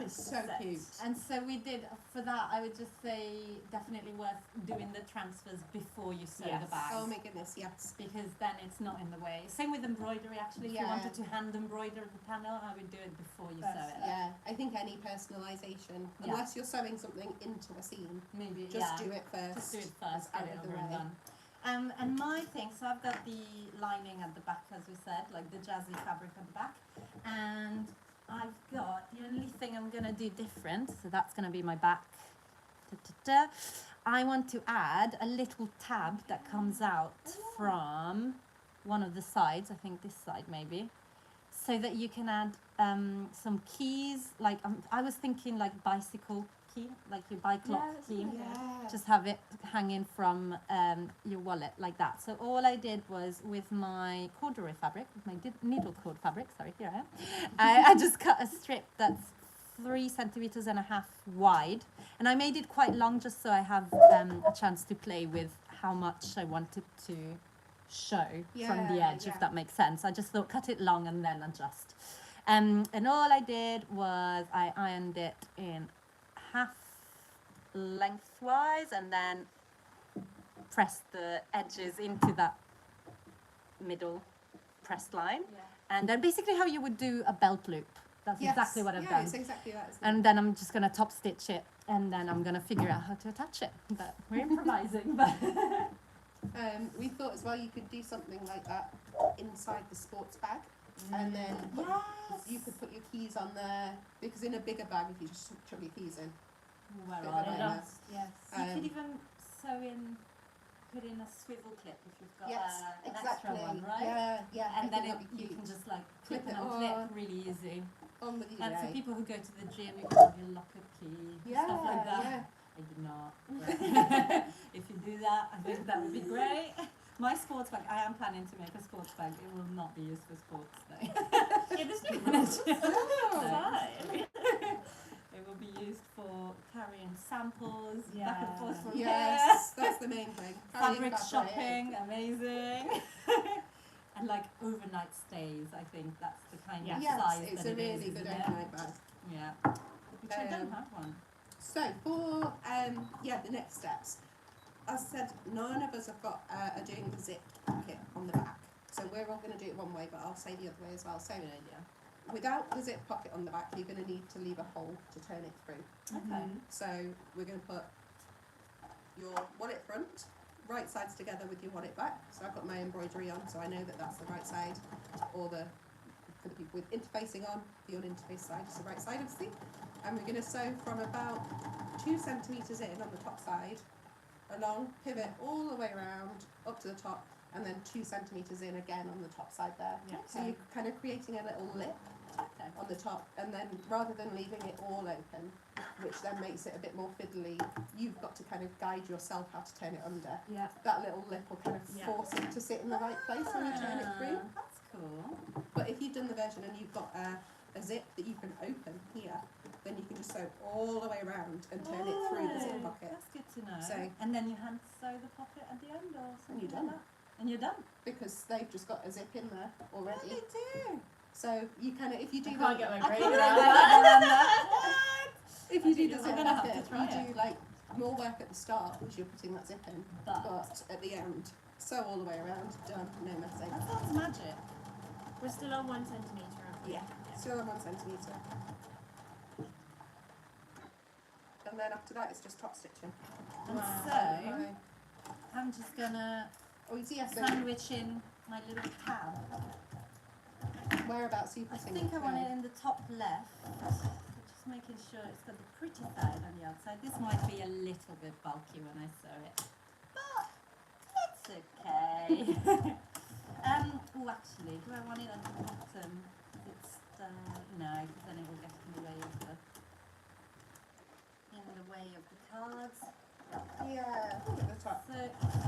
match It's the so set. cute. And so we did for that. I would just say definitely worth doing the transfers before you sew the Yes. bags. Oh my goodness, yes. Because then it's not in the way. Same with embroidery actually. If you Yeah. wanted to hand embroider the panel, I would do it before you sew it. Yeah, I think any personalisation, Yeah. unless you're sewing something into a seam, Maybe just yeah. do it first. Just do it first, out get it of the over and way. done. And my thing, so I've got the lining at the back, as we said, like the jazzy fabric at the back, and I've got the only thing I'm gonna do different. So that's gonna be my back. Da-da-da. I want to add a little tab that comes out from one of the sides. I think this side maybe, so that you can add some keys. Like I was thinking like bicycle key, like your bike lock that's key. nice. Yeah. Just have it hanging from your wallet like that. So all I did was with my corduroy fabric, with my needle cord fabric, sorry, here I am, I just cut a strip that's 3.5 centimeters wide, and I made it quite long just so I have a chance to play with how much I wanted to show from the Yeah, edge, yeah. if that makes sense. I just thought cut it long and then adjust. And all I did was I ironed it in half lengthwise and then pressed the edges into that middle pressed line. Yeah. And then basically how you would do a belt loop. That's Yes. exactly what I've yeah, done. it's exactly that. Isn't And then I'm just going to top stitch it and then I'm going to figure out how to attach it. But we're improvising. But we thought as well you could do something like that inside the sports bag, and then you could put your keys on there, because in a bigger bag, if you just chuck your keys in, Where Bit are of a they? nightmare. Yes. You Um, could even sew in, put in a swivel clip if you've got yes, an exactly. extra one, right? Yeah, I And then think that'd be you cute. can just like Clip clip it and unclip on. really easy. On with you, And for right? people who go to the gym, you can have your locker key, Yeah, stuff like that. yeah. I do not. But if you do that, I think that would be great. My sports bag, I am planning to make a sports bag. It will not be used for sports though. Yeah, there's no Oh. fine. It will be used for carrying samples back Yeah. and forth from Yes, that's the main thing. here. Carrying Fabric fabric. shopping, amazing. And like overnight stays, I think that's the kind of Yes, size it's that a it really is, good isn't it? overnight bag. Yeah. Which I don't have one. So for the next steps, as I said, none of us have got are doing the zip pocket on the back. So we're all going to do it one way, but I'll say the other way as well. So Good idea. without the zip pocket on the back, you're going to need to leave a hole to turn it through. Okay. So we're going to put your wallet front, right sides together with your wallet back. So I've got my embroidery on, so I know that that's the right side, or for the people with interfacing on, the uninterfaced side is the right side, obviously. And we're going to sew from about 2 centimetres in on the top side, along, pivot all the way around, up to the top, and then 2 centimetres in again on the top side there. Yeah. So you're kind of creating a little lip Okay. on the top, and then rather than leaving it all open, which then makes it a bit more fiddly, you've got to kind of guide yourself how to turn it under. Yeah. That little lip will kind of Yeah. force it to sit in the right place when you turn it through. That's cool. But if you've done the version and you've got a zip that you can open here, then you can just sew all the way around and turn it through the zip Oh, pocket. That's good to know. So- and then you hand sew the pocket at the end or something you're like done. that. And you're done. Because they've just got a zip in there Yeah, already. they do. So you kind of, if you do I can't get my I brain can't around get that. around that. if you do the I'm zip gonna have to pocket, try you it. do like more work at the start, which you're putting that zip in, But but at the end, sew all the way around, done, no messing. that sounds magic. We're still on 1 centimetre, aren't we? Yeah, still on 1 centimetre. And then after that, it's just top stitching. And Wow. so Right. I'm just gonna Oh, yes, so sandwich in my little tab. whereabouts are you I putting think I it? want it in the top left. Just making sure it's got the pretty side on the outside. This might be a little bit bulky when I sew it, but it's okay. Oh, actually, do I want it at the bottom? It's no, because then it will get in the way of the cards. Yeah, at the top. So I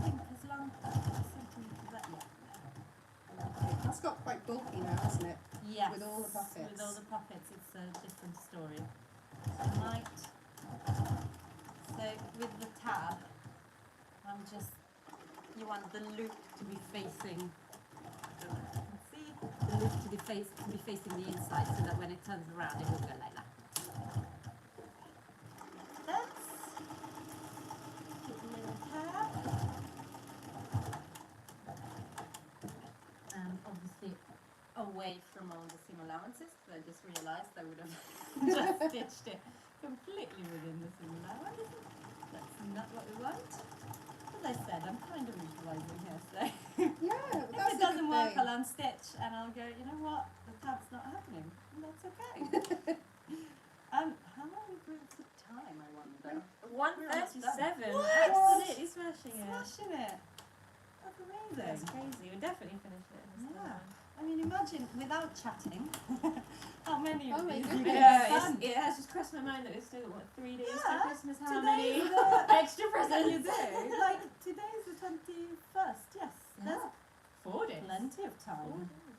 think as long centimetres that That's got quite bulky now, hasn't it? yes, With all the pockets. With all the pockets, it's a different story. I might. So with the tab, I'm just. You want the loop to be facing. See, the loop to be facing the inside, so that when it turns around, it will go like that. That's a little tab. And obviously away from all the seam allowances, because I just realised I would have just stitched it completely within the seam allowance. That's not what we want. As I said, I'm kind of improvising here, so Yeah, if that's it a doesn't good work, thing. I'll unstitch and I'll go, you know what, the tab's not happening. And that's okay. How are we doing for time, I wonder? 1:37. What? Absolutely smashing it. Smashing it. That's amazing. That's crazy. We'll definitely finish it. in this Yeah. time. I mean, imagine without chatting, how many Oh of my these goodness. you Yeah, could have done. it has just crossed my mind that we've still got, what, 3 days Yeah, to Christmas? How today's many the- extra You presents? do. Like, today's the 21st, yes. There's 4 days. plenty of 4 time. days.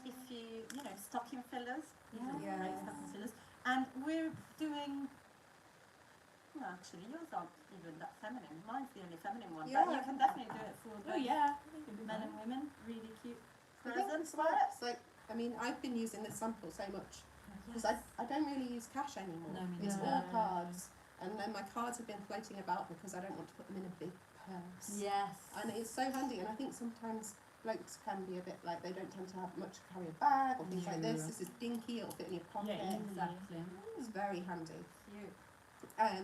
If you know, stocking fillers. these are Yeah. great stocking fillers. And we're doing, well, actually, yours aren't even that feminine. Mine's the only feminine one. But you Yeah. can definitely do it for Oh both yeah. men and women. Really cute I think presents it's for it. it's like, I mean, I've been using this sample so much because I don't really use cash anymore. No, me It's neither. all cards, and then my cards have been floating about because I don't want to put them in a big purse. Yes. And it's so handy, and I think sometimes blokes can be a bit like they don't tend to have much to carry a bag or things like this. Yeah. This is dinky, it'll fit in your pocket. Yeah, easy. Exactly. It's very handy. Cute. Are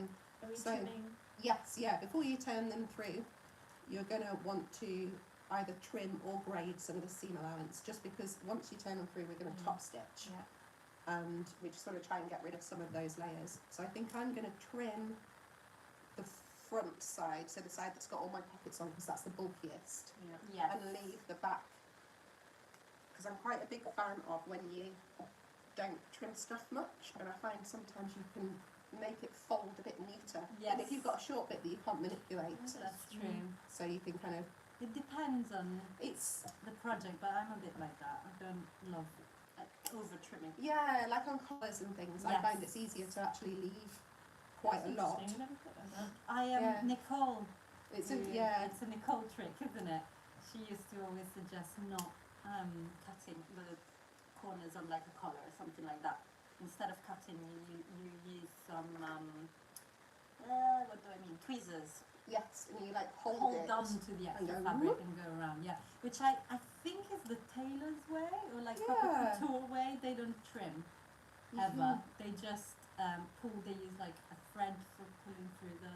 we So- trimming? Yes, yeah, before you turn them through, you're going to want to either trim or braid some of the seam allowance, just because once you turn them through, we're going to top stitch. Yeah. And we just want to try and get rid of some of those layers. So I think I'm going to trim the front side, so the side that's got all my pockets on, because that's the bulkiest, Yes. and leave the back, because I'm quite a big fan of when you don't trim stuff much, and I find sometimes you can make it fold a bit neater. Yes. And if you've got a short bit that you can't manipulate, That's true. so you can kind of, It depends on it's, the project, but I'm a bit like that. I don't love over trimming. yeah, like on collars and things, I Yes. find it's easier to actually leave quite a lot. Interesting, I never thought of that. I am Yeah. Nicole. It's It's a Nicole trick, isn't it? She used to always suggest not cutting the corners on like a collar or something like that. Instead of cutting, you use some what do I mean? Tweezers. yes, and you like hold it. On to the and extra go fabric whoop. and go around. Yeah, which I think is the tailor's way or like Yeah. proper couture way. They don't trim ever. Mhm. They just pull. They use like a thread for pulling through the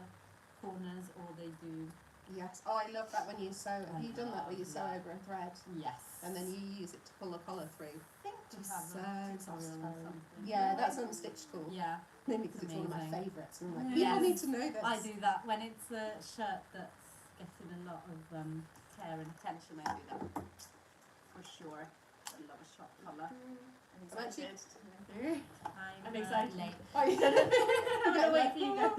corners, or they do. Yes. Oh, I love that when you sew. Have I you done that where you love sew that. over a thread Yes. and then you use it to pull the collar through? I think we Just have so a tutorial or satisfying. something. Yeah, that's unstitched cool. Yeah, Mainly because it's one of my amazing. favourites, and I'm like, Yes. people need to know this. I do that when it's a shirt that's getting a lot of care and attention. I do that for sure. I love a short collar. I'm actually- I'm excited. late. Oh, you I'm gonna wait for you guys.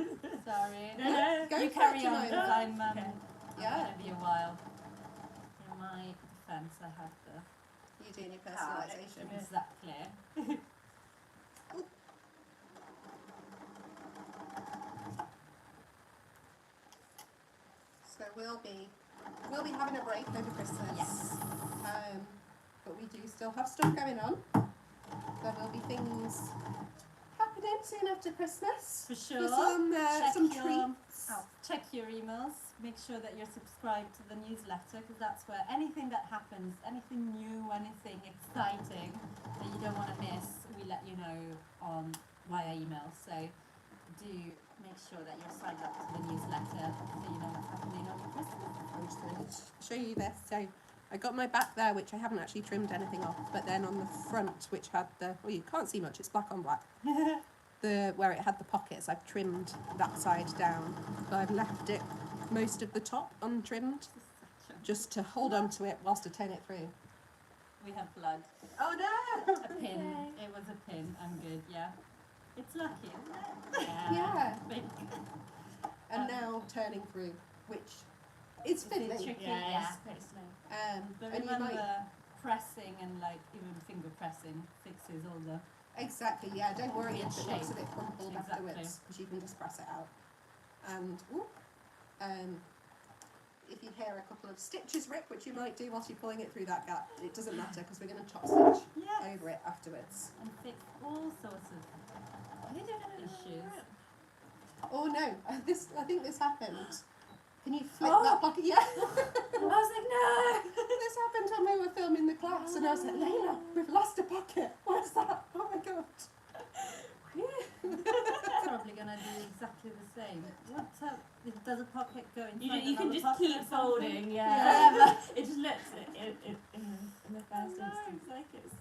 Sorry. No, no. Go You for carry it, on, Jemima. 'cause I'm Okay. Yeah. going to be a while. In my defence, I have the You doing your card. personalisation. Exactly. So we'll be having a break over Christmas. Yes. but we do still have stuff going on. There will be things happening soon after Christmas. For For sure. some treats. Check your emails. Make sure that you're subscribed to the newsletter, because that's where anything that happens, anything new, anything exciting that you don't want to miss, we let you know on via email. So do make sure that you're signed up to the newsletter so you know what's happening on your Christmas. I'm just going to show you this. So I got my back there, which I haven't actually trimmed anything off, but then on the front, which had the, well, you can't see much, it's black on black. Where it had the pockets, I've trimmed that side down, but I've left it most of the top untrimmed, just to hold on to it whilst I turn it through. We have blood. Oh no! A pin. Okay. It was a pin. I'm good. Yeah. It's lucky, isn't it? Yeah. Big. And now turning through, which is fiddly. tricky. Yeah, Yeah. it's pretty slow. But And you remember, might pressing and like even finger pressing fixes all the. exactly, yeah. Don't worry Weird if it looks a shape. bit crumpled Exactly. afterwards, because you can just press it out. And if you hear a couple of stitches rip, which you might do whilst you're pulling it through that gap, it doesn't matter because we're going to top stitch Yeah. over it afterwards. And fix all sorts of issues. Oh no, I think this happened. Can you flip Oh. that pocket? Yeah. I was like, no! This happened when we were filming the class, and I was like, Layla, we've lost a pocket. What's that? Oh my god. Probably gonna do exactly the same. What? Does a pocket go inside? You can another just pocket keep or something? folding, Yeah. yeah. It just looks in the first No, instance. like it's.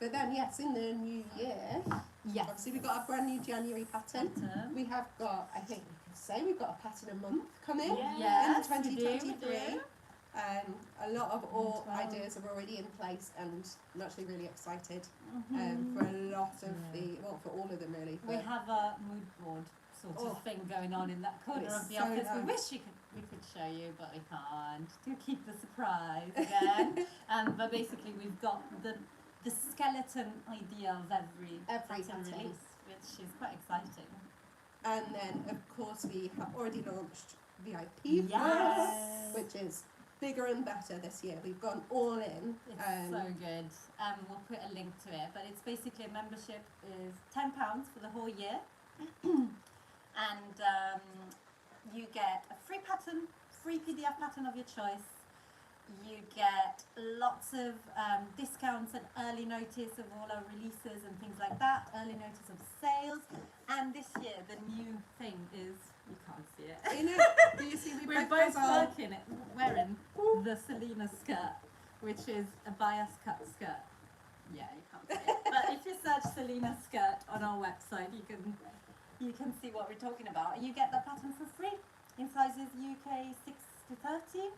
But then, yes, in the new year, Yes. obviously we've got a brand new January pattern. Pattern. We have got, I think we can say we've got a pattern a month coming Yes, in we do, 2023. we do. A lot of all 12. ideas are already in place, and I'm actually really excited Mhm. for a lot of for all of them really. We but- have a mood board sort Oh. of thing going on in that corner It's of the so office. We nice. wish we could show you, but we can't. To keep the surprise again. But basically, we've got the skeleton idea of every pattern pattern. release, which is quite exciting. And then, of course, we have already launched VIP Yes. which is bigger and better this year. We've gone all in. It's so good. We'll put a link to it, but it's basically a membership is £10 for the whole year, and you get a free pattern, free PDF pattern of your choice. You get lots of discounts and early notice of all our releases and things like that, early notice of sales. And this year, the new thing is, you can't see it. You know, do you see We're both wearing the Selena skirt, which is a bias cut skirt. Yeah, you can't see it. But if you search Selena skirt on our website, you can see what we're talking about. You get the pattern for free in sizes UK 6 to 30.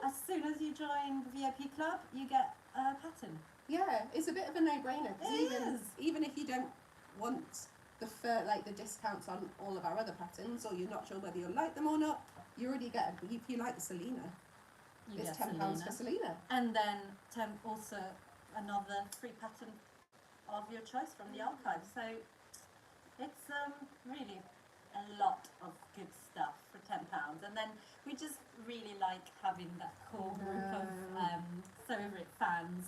As soon as you join the VIP club, you get a pattern. Yeah, it's a bit of a no-brainer. 'Cause It is. even if you don't want the discounts on all of our other patterns, or you're not sure whether you'll like them or not, you already get if you like the Selena, You it's get £10 Selena. for Selena. And then also another free pattern of your choice from the archive. So it's really a lot of good stuff for £10. And then we just really like having that core group of So Over It fans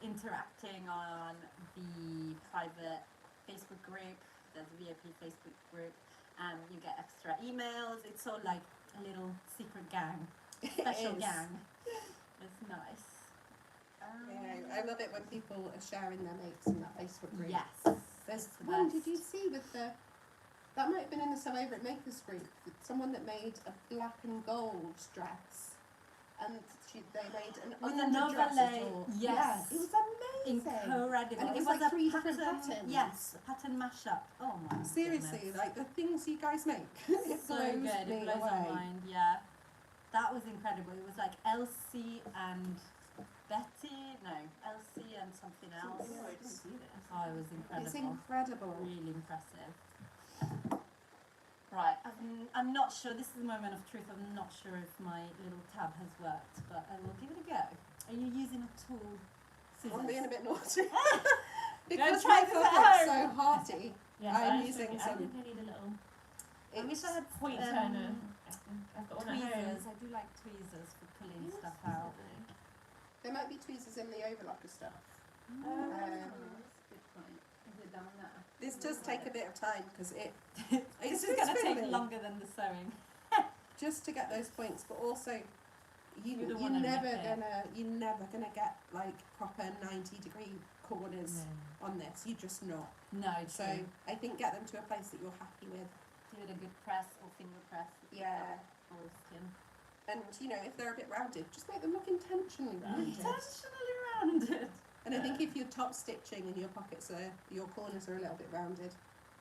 interacting on the private Facebook group. There's a VIP Facebook group. You get extra emails. It's all like a little secret gang, special It is. gang. It's nice. I love it when people are sharing their makes in that Facebook group. Yes. There's it's the one, best. did you see with that might have been in the So Over It Makers group, someone that made a black and gold dress, and they made an With an underdress overlay, at all. yes. Yeah, it was amazing. Incredible. And it was like a 3 different pattern, patterns. Yes, a pattern mashup. Oh my Seriously, goodness. like the things you guys make, it So blows good. me It blows away. my mind. Yeah, that was incredible. It was like Elsie and Betty. No, Elsie and something else. Oh, I didn't see this. Oh, it was incredible. It's incredible. Really impressive. Right, I'm not sure. This is a moment of truth. I'm not sure if my little tab has worked, but I will give it a go. Are you using a tool? I'm being a bit naughty. Don't because try my this at pocket's home. so hearty. Yeah, I'm I using think, some- I think I need a little I wish I had point turner. I think I've got one at home. tweezers. I do like tweezers for pulling stuff out. There might be tweezers in the overlocker stuff. That's a good point. Is it down there? This does take a bit of time because This it's is going to take fiddly longer than the sewing. just to get those points, but also You don't you're wanna never rip it. gonna get like proper 90-degree corners on this. You're just not. No, So true. I think get them to a place that you're happy with. Give it a good press or finger press. Yeah. Or skin. And if they're a bit rounded, just make them look intentionally rounded. Intentionally rounded. And I think if you're top stitching and your corners are a little bit rounded,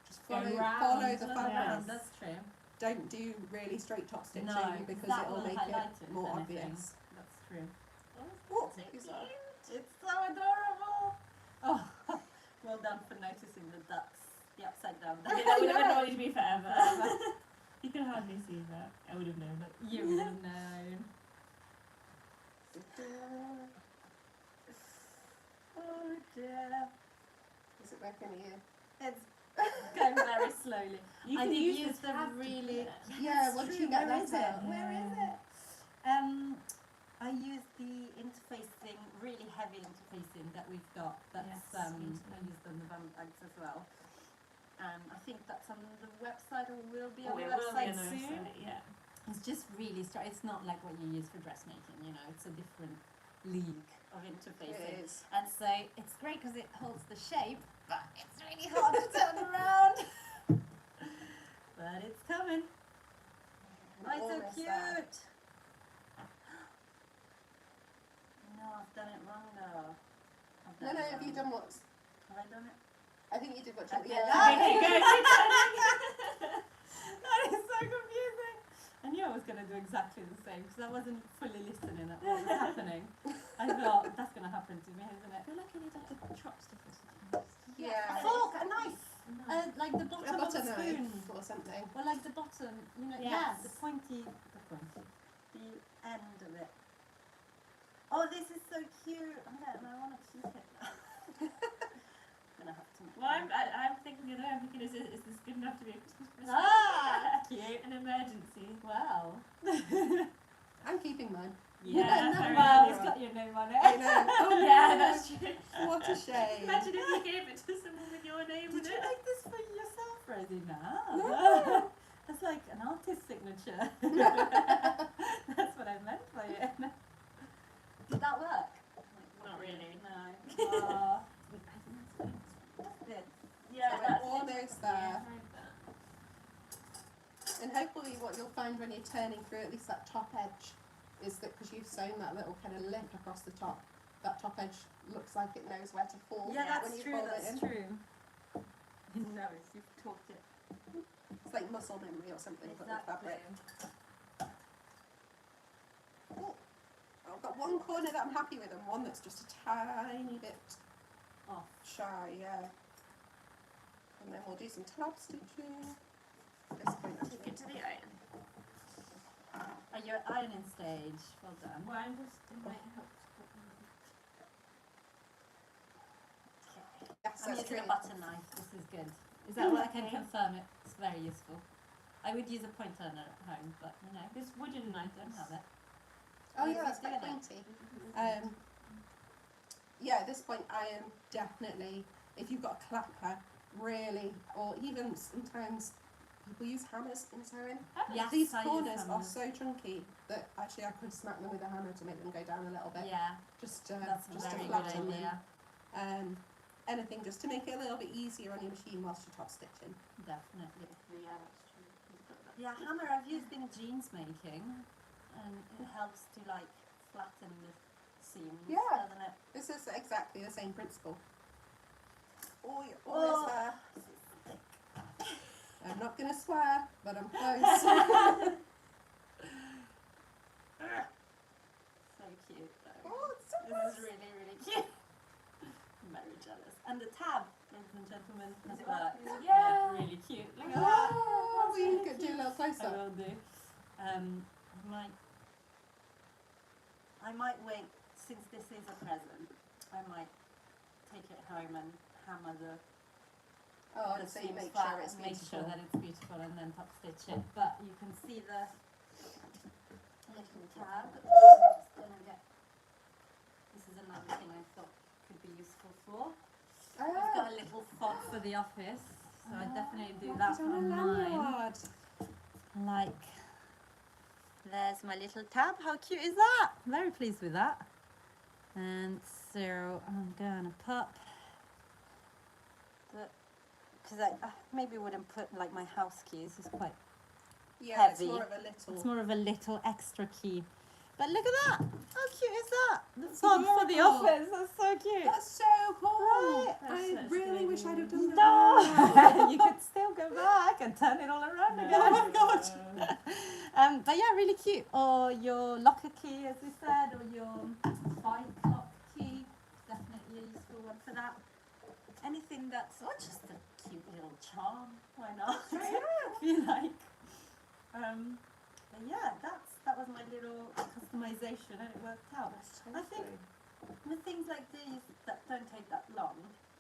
just Go follow round, the yeah. fabric. That's true. Don't do really straight top stitching No, because that it'll will make highlight it it, if more anything. obvious. That's true. Oh, So who's that? cute. It's so adorable. Oh, well done for noticing the ducks, the upside down ducks. That would have annoyed me forever. You can hardly see that. I would have known that. You would have known. Oh dear. Is it working here? It's going very slowly. You I can did use use the the tab to really. put it. Yeah, that's once true. you get Where that is it? out. Where is it? I used the interfacing, really heavy interfacing that we've got. That's Yes, me too. I used on the bum bags as well. I think that's on the website or will be Oh, on it the will be website on the soon. website, yeah. It's just really it's not like what you use for dressmaking, it's a different league of interfacing. It is. And so it's great because it holds the shape, but it's really hard to turn around. But it's coming. Oh, it's so Almost cute. there. No, I've done it wrong though. I've No, done it have you wrong. done what? Have I done it? I think you did what you Yeah. That is so confusing. I knew I was going to do exactly the same because I wasn't fully listening at what was happening. I thought, that's going to happen to me, isn't I it? feel like I need like a chopstick or something. Yeah. A fork, a knife, No. like the A bottom of butter a spoon. knife or something. Or like the bottom, Yes. the pointy, the end of it. Oh, this is so cute. I want to keep it now. I'm going to have to make Well, one. I'm thinking is this good enough to be a Christmas present? Ah, cute. An emergency. Wow. I'm keeping mine. Yeah, No, Well, no. it's got your name on it. I know. Oh, Yeah, no. that's true. What a shame. Imagine if you gave it to someone with your name Did on you it. make this for yourself, Rosie? No. That's like an artist signature. That's what I meant by it. Did that work? Not really. No. Oh, that's good. Yeah, So we're almost there. Yeah, like that. And hopefully what you'll find when you're turning through at least that top edge is that because you've sewn that little kind of lip across the top, that top edge looks like it knows where to fall Yeah, when that's you true. fold That's it in. true. You know, you've talked it. It's like muscle memory or something, but with fabric. Oh, I've got one corner that I'm happy with and one that's just a tiny bit Off. shy, yeah. And then we'll do some top stitching. At this point, Take it to the iron. Are you at ironing stage? Well done. Well, I'm just it might help. yes, I'm that's using true. a butter knife. This is good. Is that what I can confirm it. It's very useful. I would use a point turner at home, but This wooden knife I don't have it. Oh Is yeah, it that's quite doing it? pointy. Yeah, at this point I am definitely, if you've got a clapper, really, or even sometimes people use hammers in sewing. Yes, These I use corners are hammers. so chunky that actually I could smack them with a hammer to make them go down a little bit. Yeah, Just that's a just to very good flatten idea. them. Anything just to make it a little bit easier on your machine whilst you're top stitching. Definitely. Yeah, that's true. You've got that. Yeah, hammer I've used in jeans making, and it helps to like flatten the seams, Yeah. doesn't it? This is exactly the same principle. Oh, you're Oh. almost there. I'm not going to swear, but I'm close. So cute though. Oh, it's so This close. is really, really cute. I'm very jealous. And the tab, ladies and gentlemen, has Is it worked. working? Yeah, really cute. Look at that. Oh, That's we really could do a cute. little close I up. will do. I might wait, since this is a present, I might take it home and hammer the Oh, the and so you seams make flat sure it's and make beautiful. sure that it's beautiful and then top stitch it. But you can see the little tab. I'm just gonna get another thing I thought could be useful for. Oh. I've got a little fob for the office, so I definitely do What that is for on a mine. lanyard? Like, there's my little tab. How cute is that? Very pleased with that. And so I'm gonna pop the, because I maybe wouldn't put like my house keys. It's quite Yeah, heavy. it's more of a little. It's more of a little extra key. But look at that! How cute is that? The That's fob for the adorable. office. That's so cute. That's so cool. Right. I That's really wish I'd have done that. No, you could still go back and turn it all around again. Oh my god. But yeah, really cute. Or your locker key, as we said, or your bike lock key. Definitely a useful one for that. Anything that's or just a cute little charm. Why not? If you like. But yeah, that was my little customization, and it worked out. I think with things like these that don't take that long,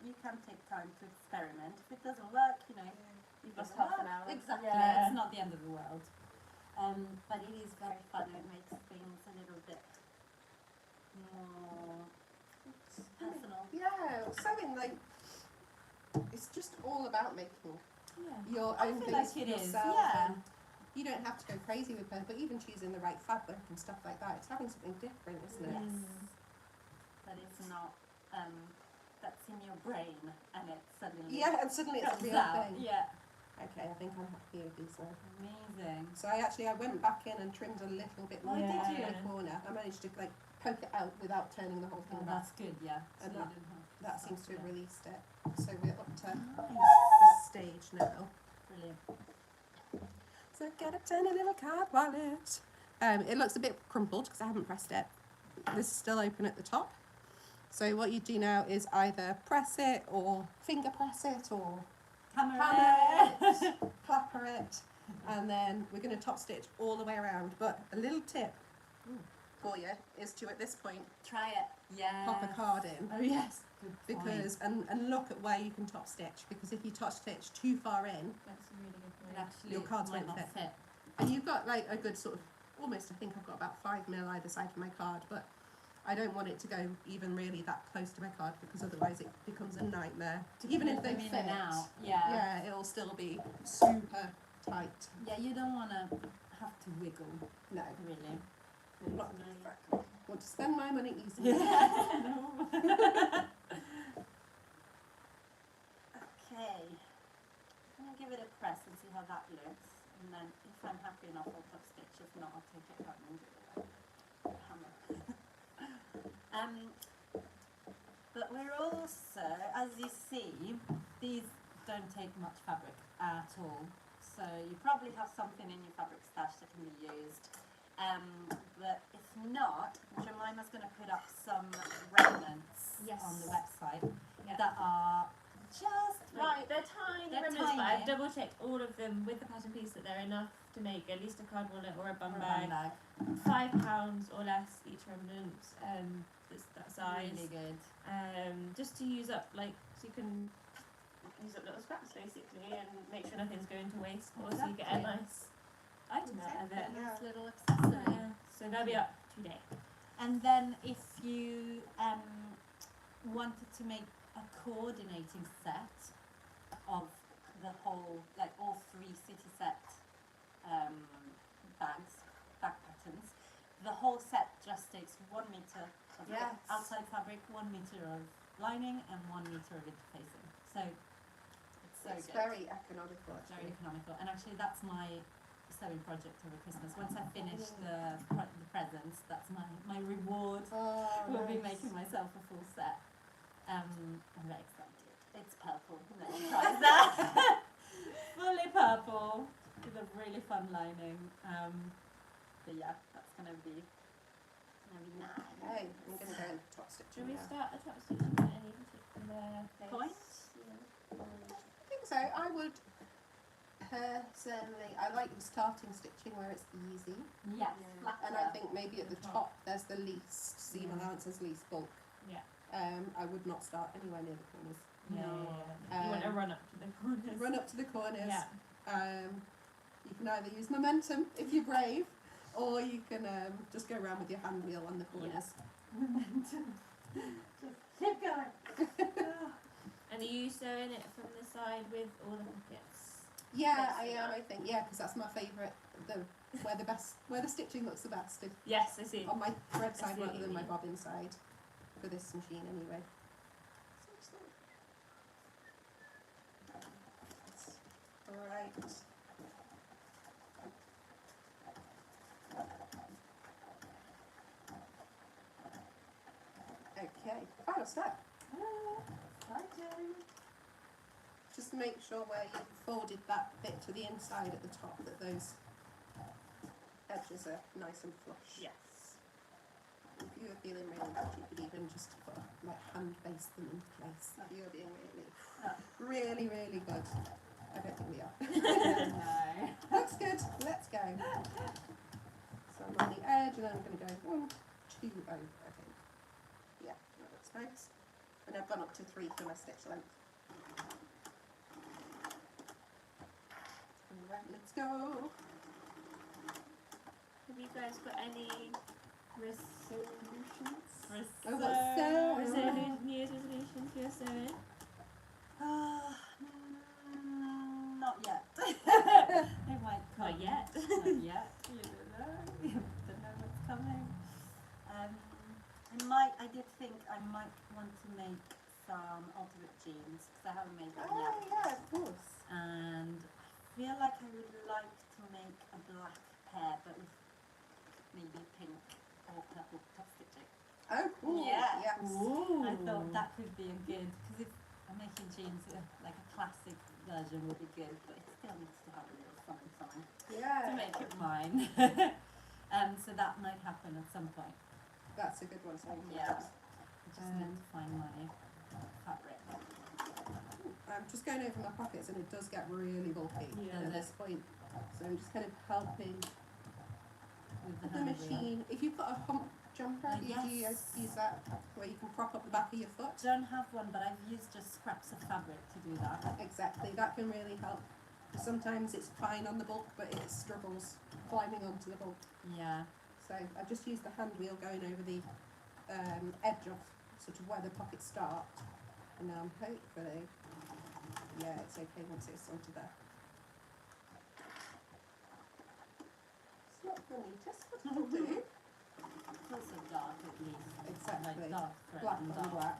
you can take time to experiment. If it doesn't work, you know, it Just doesn't half an work. hour. Exactly, Yeah. it's not the end of the world. But it is very fun. It makes things a little bit more personal. Yeah, sewing, like, it's just all about making Yeah. your I own feel things like for it is, yourself. yeah. And you don't have to go crazy with them, but even choosing the right fabric and stuff like that, it's having something different, isn't it? Yes. That it's not that's in your brain and it suddenly Yeah, and suddenly it's a comes real out. thing. Yeah. Okay, I think I'm happy with these now. Amazing. So I went back in and trimmed a little bit more Oh, did in you? the corner. I managed to like poke it out without turning the whole thing Oh, back. that's good, yeah. And So you that- didn't have to That stop seems to have it. released it. So we're up to Nice. this stage now. Brilliant. So get a tiny little card wallet. It looks a bit crumpled because I haven't pressed it. This is still open at the top. So what you do now is either press it or finger press it or Hammer hammer it. it, clapper it, and then we're going to top stitch all the way around. But a little tip for you is to at this point Try it. Yeah. pop a card in. Oh yes. Good point. Because and look at where you can top stitch, because if you top stitch too far in, That's a really good it point. actually your cards might won't not fit. and you've got like a good sort of almost, I think I've got about 5 mil either side of my card, but I don't want it to go even really that close to my card because otherwise it becomes a nightmare. Even if they Put them in fit, and out. Yeah. yeah, it'll still be super tight. Yeah, you don't want to have to wiggle, No, really. not exactly. Want to spend my money easily. Okay. I'm going to give it a press and see how that looks. And then if I'm happy enough, I'll top stitch. If not, I'll take it out and do it with a hammer. But we're also, as you see, these don't take much fabric at all. So you probably have something in your fabric stash that can be used. But if not, Jemima's going to put up some remnants Yes. on the website Yeah. that are just right. They're tiny They're remnants, but tiny. I've double checked all of them with the pattern piece that they're enough to make at least a card wallet or a bum for a bag. bag. £5 or less each remnant. That's that size. Really good. Just to use up, like, so you can use up little scraps basically and make sure nothing's going to waste, or so you get a Exactly. nice item out of it. Nice little accessory. Yeah. So they'll be up today. And then if you wanted to make a coordinating set of the whole, like all 3 city set bag patterns, the whole set just takes 1 meter of Yes. outside fabric, 1 meter of lining, and 1 meter of interfacing. So it's so It's good. very economical. It's very Actually. economical, and actually that's my sewing project over Christmas. Once I finish the presents, that's my reward. Oh, Will be nice. making myself a full set. I'm very excited. It's purple. No surprise there. Fully purple with a really fun lining. But yeah, that's gonna be nice. Okay, I'm going to go and top stitch Should we now. start a top stitching at any particular place? Point? I think so. I would personally, I like starting stitching where it's easy, Yes. Yeah. and I think maybe at the top there's the least seam Yeah. allowance, there's least bulk. Yeah. I would not start anywhere near the corners. Yeah. You want to run up to the corners. Run up to the corners. Yeah. You can either use momentum if you're brave, or you can just go around with your hand wheel on the corners. Just keep going. And are you sewing it from the side with all the pockets? Yeah, I Yes, am. I think because that's my favourite. Where the stitching looks the best is Yes, I see. on my thread I side see what rather you than my mean. bobbin side for this machine anyway. Alright. Okay, final step. Exciting. Just make sure where you folded that bit to the inside at the top that those edges are nice and flush. Yes. If you were feeling really good, you could even just put, like hand baste them in place. If you're being really, really good. I don't think we are. No. Looks good. Let's go. So I'm on the edge and I'm going to go 1, 2, oh, okay. Yeah, that looks nice. And I've gone up to 3 for my stitch length. Alright, let's go. Have you guys got any resolutions? Oh, what's New Year's resolutions for your sewing? Not yet. They might come. Not yet. Not yet. You don't know. You don't know what's coming. I did think I might want to make some alternate jeans because I haven't made them Oh, yet. yeah, of course. And I feel like I would like to make a black pair, but with maybe pink or purple top stitching. Oh, cool. Yeah. Yes. Ooh. I thought that could be a good, because if I'm making jeans, like a classic version would be good, but it still needs to have a little something to Yeah. make it mine. So that might happen at some point. That's a good one. So Yeah. I just need to find my fabric. I'm just going over my pockets and it does get really bulky Yeah. at this point. So I'm just kind of helping With the hand wheel. machine. If you've got a hump jumper, do you Yes. use that where you can prop up the back of your foot? Don't have one, but I've used just scraps of fabric to do that. Exactly, that can really help. Sometimes it's fine on the bulk, but it struggles climbing onto the bulk. Yeah. So I've just used the hand wheel going over the edge of sort of where the pockets start. And now I'm hopefully, yeah, it's okay once it's onto there. It's not the neatest, but it'll do. It's also dark at least. Exactly. Like dark thread Black and on dark. black.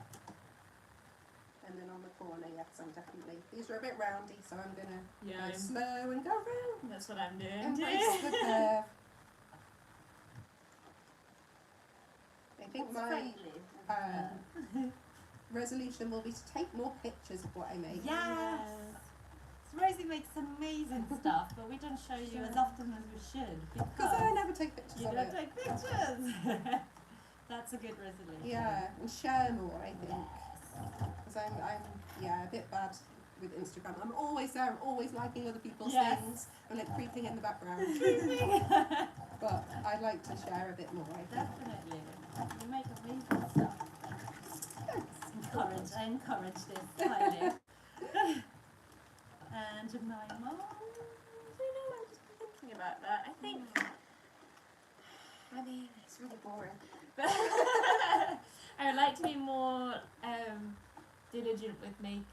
And then on the corner, yes, I'm definitely, these are a bit roundy, so I'm going to Yeah, go slow and go round. that's what I'm doing. Embrace the curve. I think It's my friendly. resolution will be to take more pictures of what I make. Yes. Rosie makes amazing stuff, but we don't show you as often as we should Because I never take pictures you of don't it. take pictures. That's a good resolution. Yeah, and share more, I think. Because I'm a bit bad with Instagram. I'm always there, I'm always liking other people's Yes. things. I'm like creeping in the background. But I'd like to share a bit more, I think. Definitely. You make amazing stuff. I encourage this highly. And Jemima. I don't know, I'm just thinking about that. I think, I mean, it's really boring. But I would like to be more diligent with making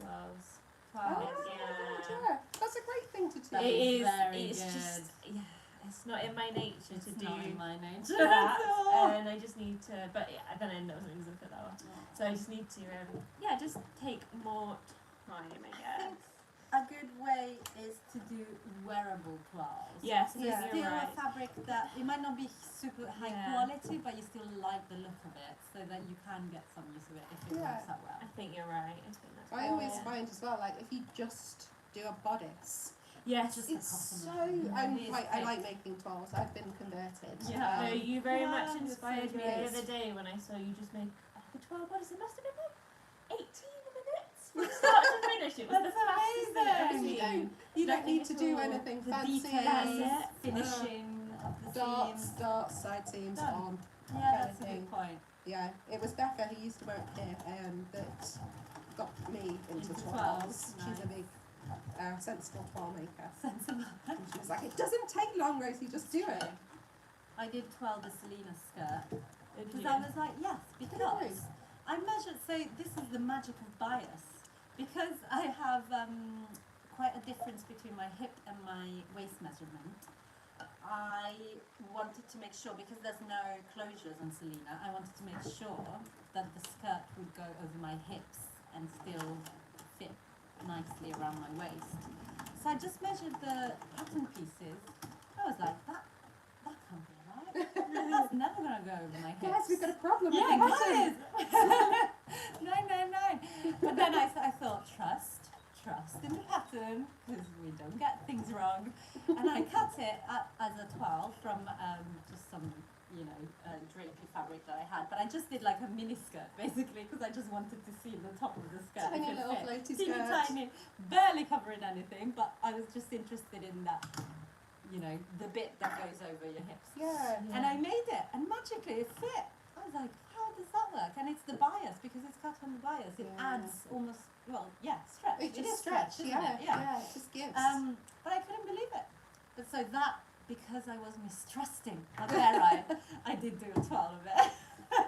12s. Yeah. That's a great thing to do. That It is is, very it's good. just, yeah, it's not in my nature It's to do not in my nature that, at all. and I just need to, but yeah, then I end up something's a lower. So I just need to, just take more time, I guess. A good way is to do wearable clothes. Yes, Yeah. Still you're right. a fabric that it might not be super high Yeah. quality, but you still like the look of it, so that you can get some use of it if it Yeah. works out well. I think you're right. I think that's I always yeah. find as well, like if you just do a bodice, Yes, Just it's a custom so. one. I like making 12s. I've been converted. Yeah. no, you very Yeah, much it's inspired so me the great. other day when I saw you just make the 12 bodies. It must have been like 18 minutes from start to finish. It was the That's fastest thing I've ever amazing. seen. You don't Nothing need to at do all. anything The fancy. details, That's it. finishing of the Darts, seams. darts, side seams Done. on. Yeah, kind that's of a thing. good point. Yeah, it was Becca who used to work here that got me into Into 12s. 12s, She's a nice. big, sensible 12 maker. Sensible. And she was like, it doesn't take long, Rosie, just do it. I did 12 the Selena skirt Because I was like, yes, because I measured, so this is the magic of bias. Because I have quite a difference between my hip and my waist measurement, I wanted to make sure, because there's no closures on Selena, I wanted to make sure that the skirt would go over my hips and still fit nicely around my waist. So I just measured the pattern pieces. I was like, that can't be right. That's never going to go over my hips. Guys, we've got a problem. Yeah, with the pattern. no. But then I thought, trust in the pattern, because we don't get things wrong. And I cut it as a 12 from just some, drapey fabric that I had. But I just did like a mini skirt, basically, because I just wanted to see the top of the skirt. Tiny little floaty Teeny skirt. tiny, barely covering anything, but I was just interested in that, the bit that goes over your hips. Yeah. And I made it, and magically it fit. I was like, how does that work? And it's the bias, because it's cut on the bias. It adds almost, stretch. It It just is stretch, isn't it? Yeah, it just gives. But I couldn't believe it. But so that, because I was mistrusting, how dare I did do a 12 of it.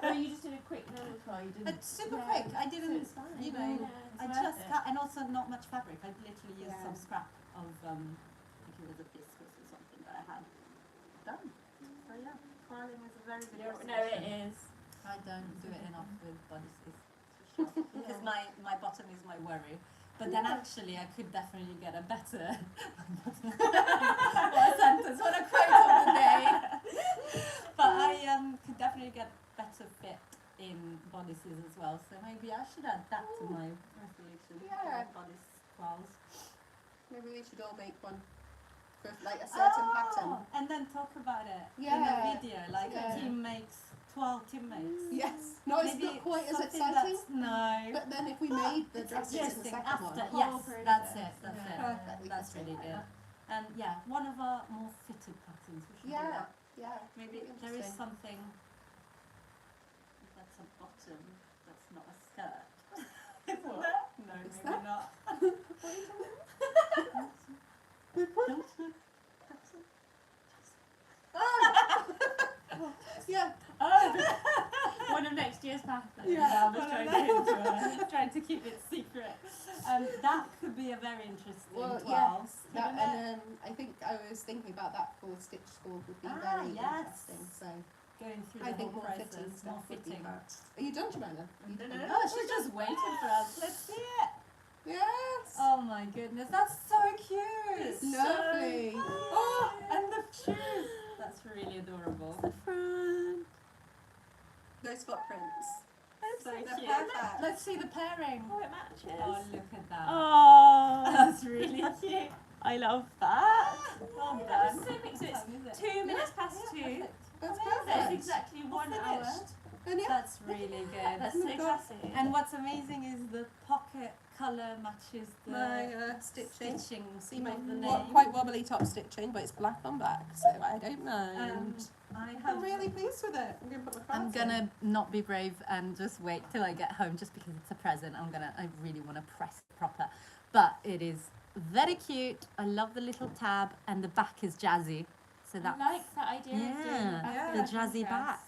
Well, you just did a quick little try. You didn't. It's super quick. I So didn't, it's fine. I it's just worth cut, and also not much fabric. I literally used Yeah. some scrap of, I think it was a viscose or something that I had done. So yeah, twirling is a very good it. No, exercise. it is. I don't do it enough with bodysuits, for sure. Because my bottom is my worry. But then actually I could definitely get a better what a sentence, what a quote of the day. But I could definitely get better fit in bodices as well. So maybe I should add that to my resolution. Yeah. Bodice twirls. Maybe we should all make one for like a certain pattern. And then talk about it in Yeah. a video, like Yeah. a team makes 12 teammates. Yes. No, it's Maybe not quite as something exciting. No. But then if we made the It's dresses in the interesting second after. one. Yes, Whole that's process. it. That's Yeah. it. Perfect, we That's can really say good. that. And yeah, one of our more fitted patterns. We should do Yeah, that. yeah. Maybe Interesting. there is something that's a bottom that's not a skirt. Isn't What? there? No, Is maybe there? not. Yeah. Oh, one of next year's patterns. Yeah. I was trying to hint to it. Trying to keep it secret. That could be a very interesting Well, 12. yes. That, couldn't it? and then I think I was thinking about that for stitch school would be very yes. interesting. So Going through I the think whole more fitting process, stuff more would be fitting. that. Are you done, Jemima? Oh, she's just waiting for us. Let's see it. Yes. Oh my goodness, that's so cute. Lovely. Oh, and the shoes. That's really adorable. The front. Those footprints. So They're cute. perfect. Let's see the pairing. Oh, it matches. Oh, look at that. Oh, That's really cute. I love that. Well That done. was so big. So What time is it's it? 2 minutes past 2. Perfect. That's Amazing. That's perfect. exactly 1 hour. finished. And yeah, That's really good. That's Oh so my God. classy. And what's amazing is the pocket colour matches the my stitching. stitching. See my of the name. quite wobbly top stitching, but it's black on black, so I don't mind. I I'm have. really pleased with it. I'm gonna put my I'm cards in. gonna not be brave and just wait till I get home, just because it's a present. I really want to press it proper, but it is very cute. I love the little tab, and the back is jazzy. So I that's like that idea of doing Yeah. the a jazzy dress. back.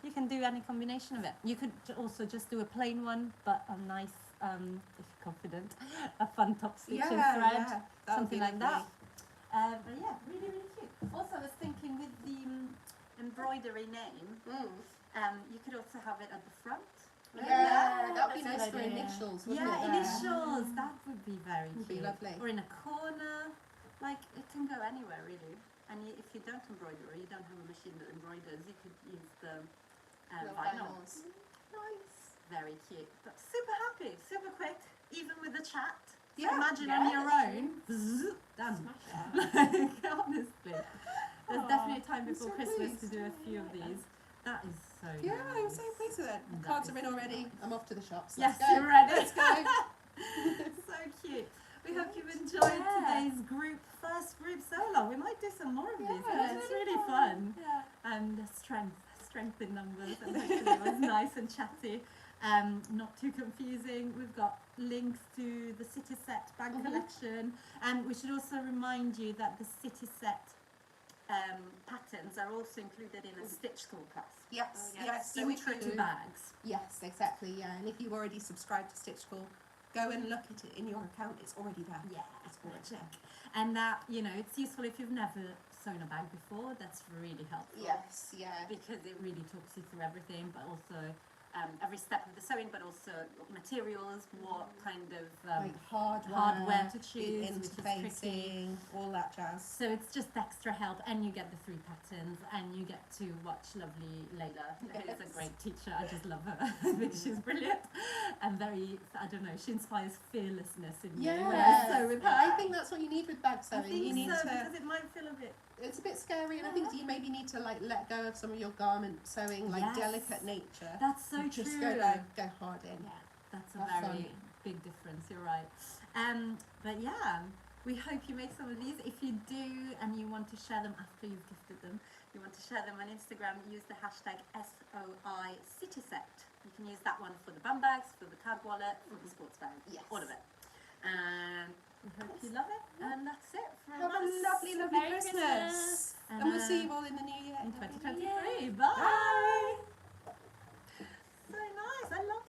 You can do any combination of it. You could also just do a plain one, but a nice, if you're confident, a fun top stitch and thread, that would something be like that. lovely. But yeah, really, really cute. Also, I was thinking with the embroidery name, you could also have it at the front. Yeah, that would be that's a nice good for idea. initials, wouldn't Yeah, it? there? initials. That would be very Would be cute. lovely. Or in a corner. Like, it can go anywhere, really. And if you don't embroider, or you don't have a machine that embroiders, you could use the Little vinyl. vinyls. Nice. Very cute. But super happy, super quick, even with the chat. So Yeah, imagine yeah, on your that's own. Zzz, done. Smash it. Honestly. There's Aw, definitely time I'm before so Christmas to pleased. do a few of these. That is so Yeah, nice. I'm so pleased with it. That Cards is are in already. I'm off to the shops. Yes, Let's go. you're ready. Let's go. So cute. We hope you've enjoyed Yeah. today's first group solo. We might do some more of these. Yeah, It's it's really fun. Yeah. And the strength in numbers, and hopefully it was nice and chatty. Not too confusing. We've got links to the City Set bag Mhm. collection, and we should also remind you that the City Set patterns are also included in a stitch school class. Yes, Oh, yes. So Intro if to you- bags. Yes, exactly. Yeah, and if you already subscribed to Stitch School, go and look at it in your account. It's already there. Yeah, It's already check. And that, you know, it's useful if you've never sewn a bag before. That's really helpful. Yes, yeah. Because it really talks you through everything, but also every step of the sewing, but also materials, what kind of Like hardware to the choose, which is tricky. interfacing, all that jazz. So it's just extra help, and you get the 3 patterns, and you get to watch lovely Layla, who is a Yes. great teacher. I just love her. I think she's brilliant and very, I don't know, she inspires fearlessness in me when I sew with her. I think that's what you need with bag I sewing. think You need so, to. because it might feel a bit. It's a bit scary, and I think you maybe need to like let go of some of your garment sewing, like Yes. delicate nature. That's so and just true. go hard in. Yeah, that's a Have very fun. big difference. You're right. But yeah, we hope you make some of these. If you do, and you want to share them after you've gifted them, you want to share them on Instagram, use the hashtag #SOICitySet. You can use that one for the bum bags, for the card wallet, for the sports bag, Yes. all of it. And we hope you love it. And that's it from Have a us. lovely, lovely Merry Christmas. Christmas. And we'll see you all in the new year. in Happy New 2023. Year. Bye. So nice. I love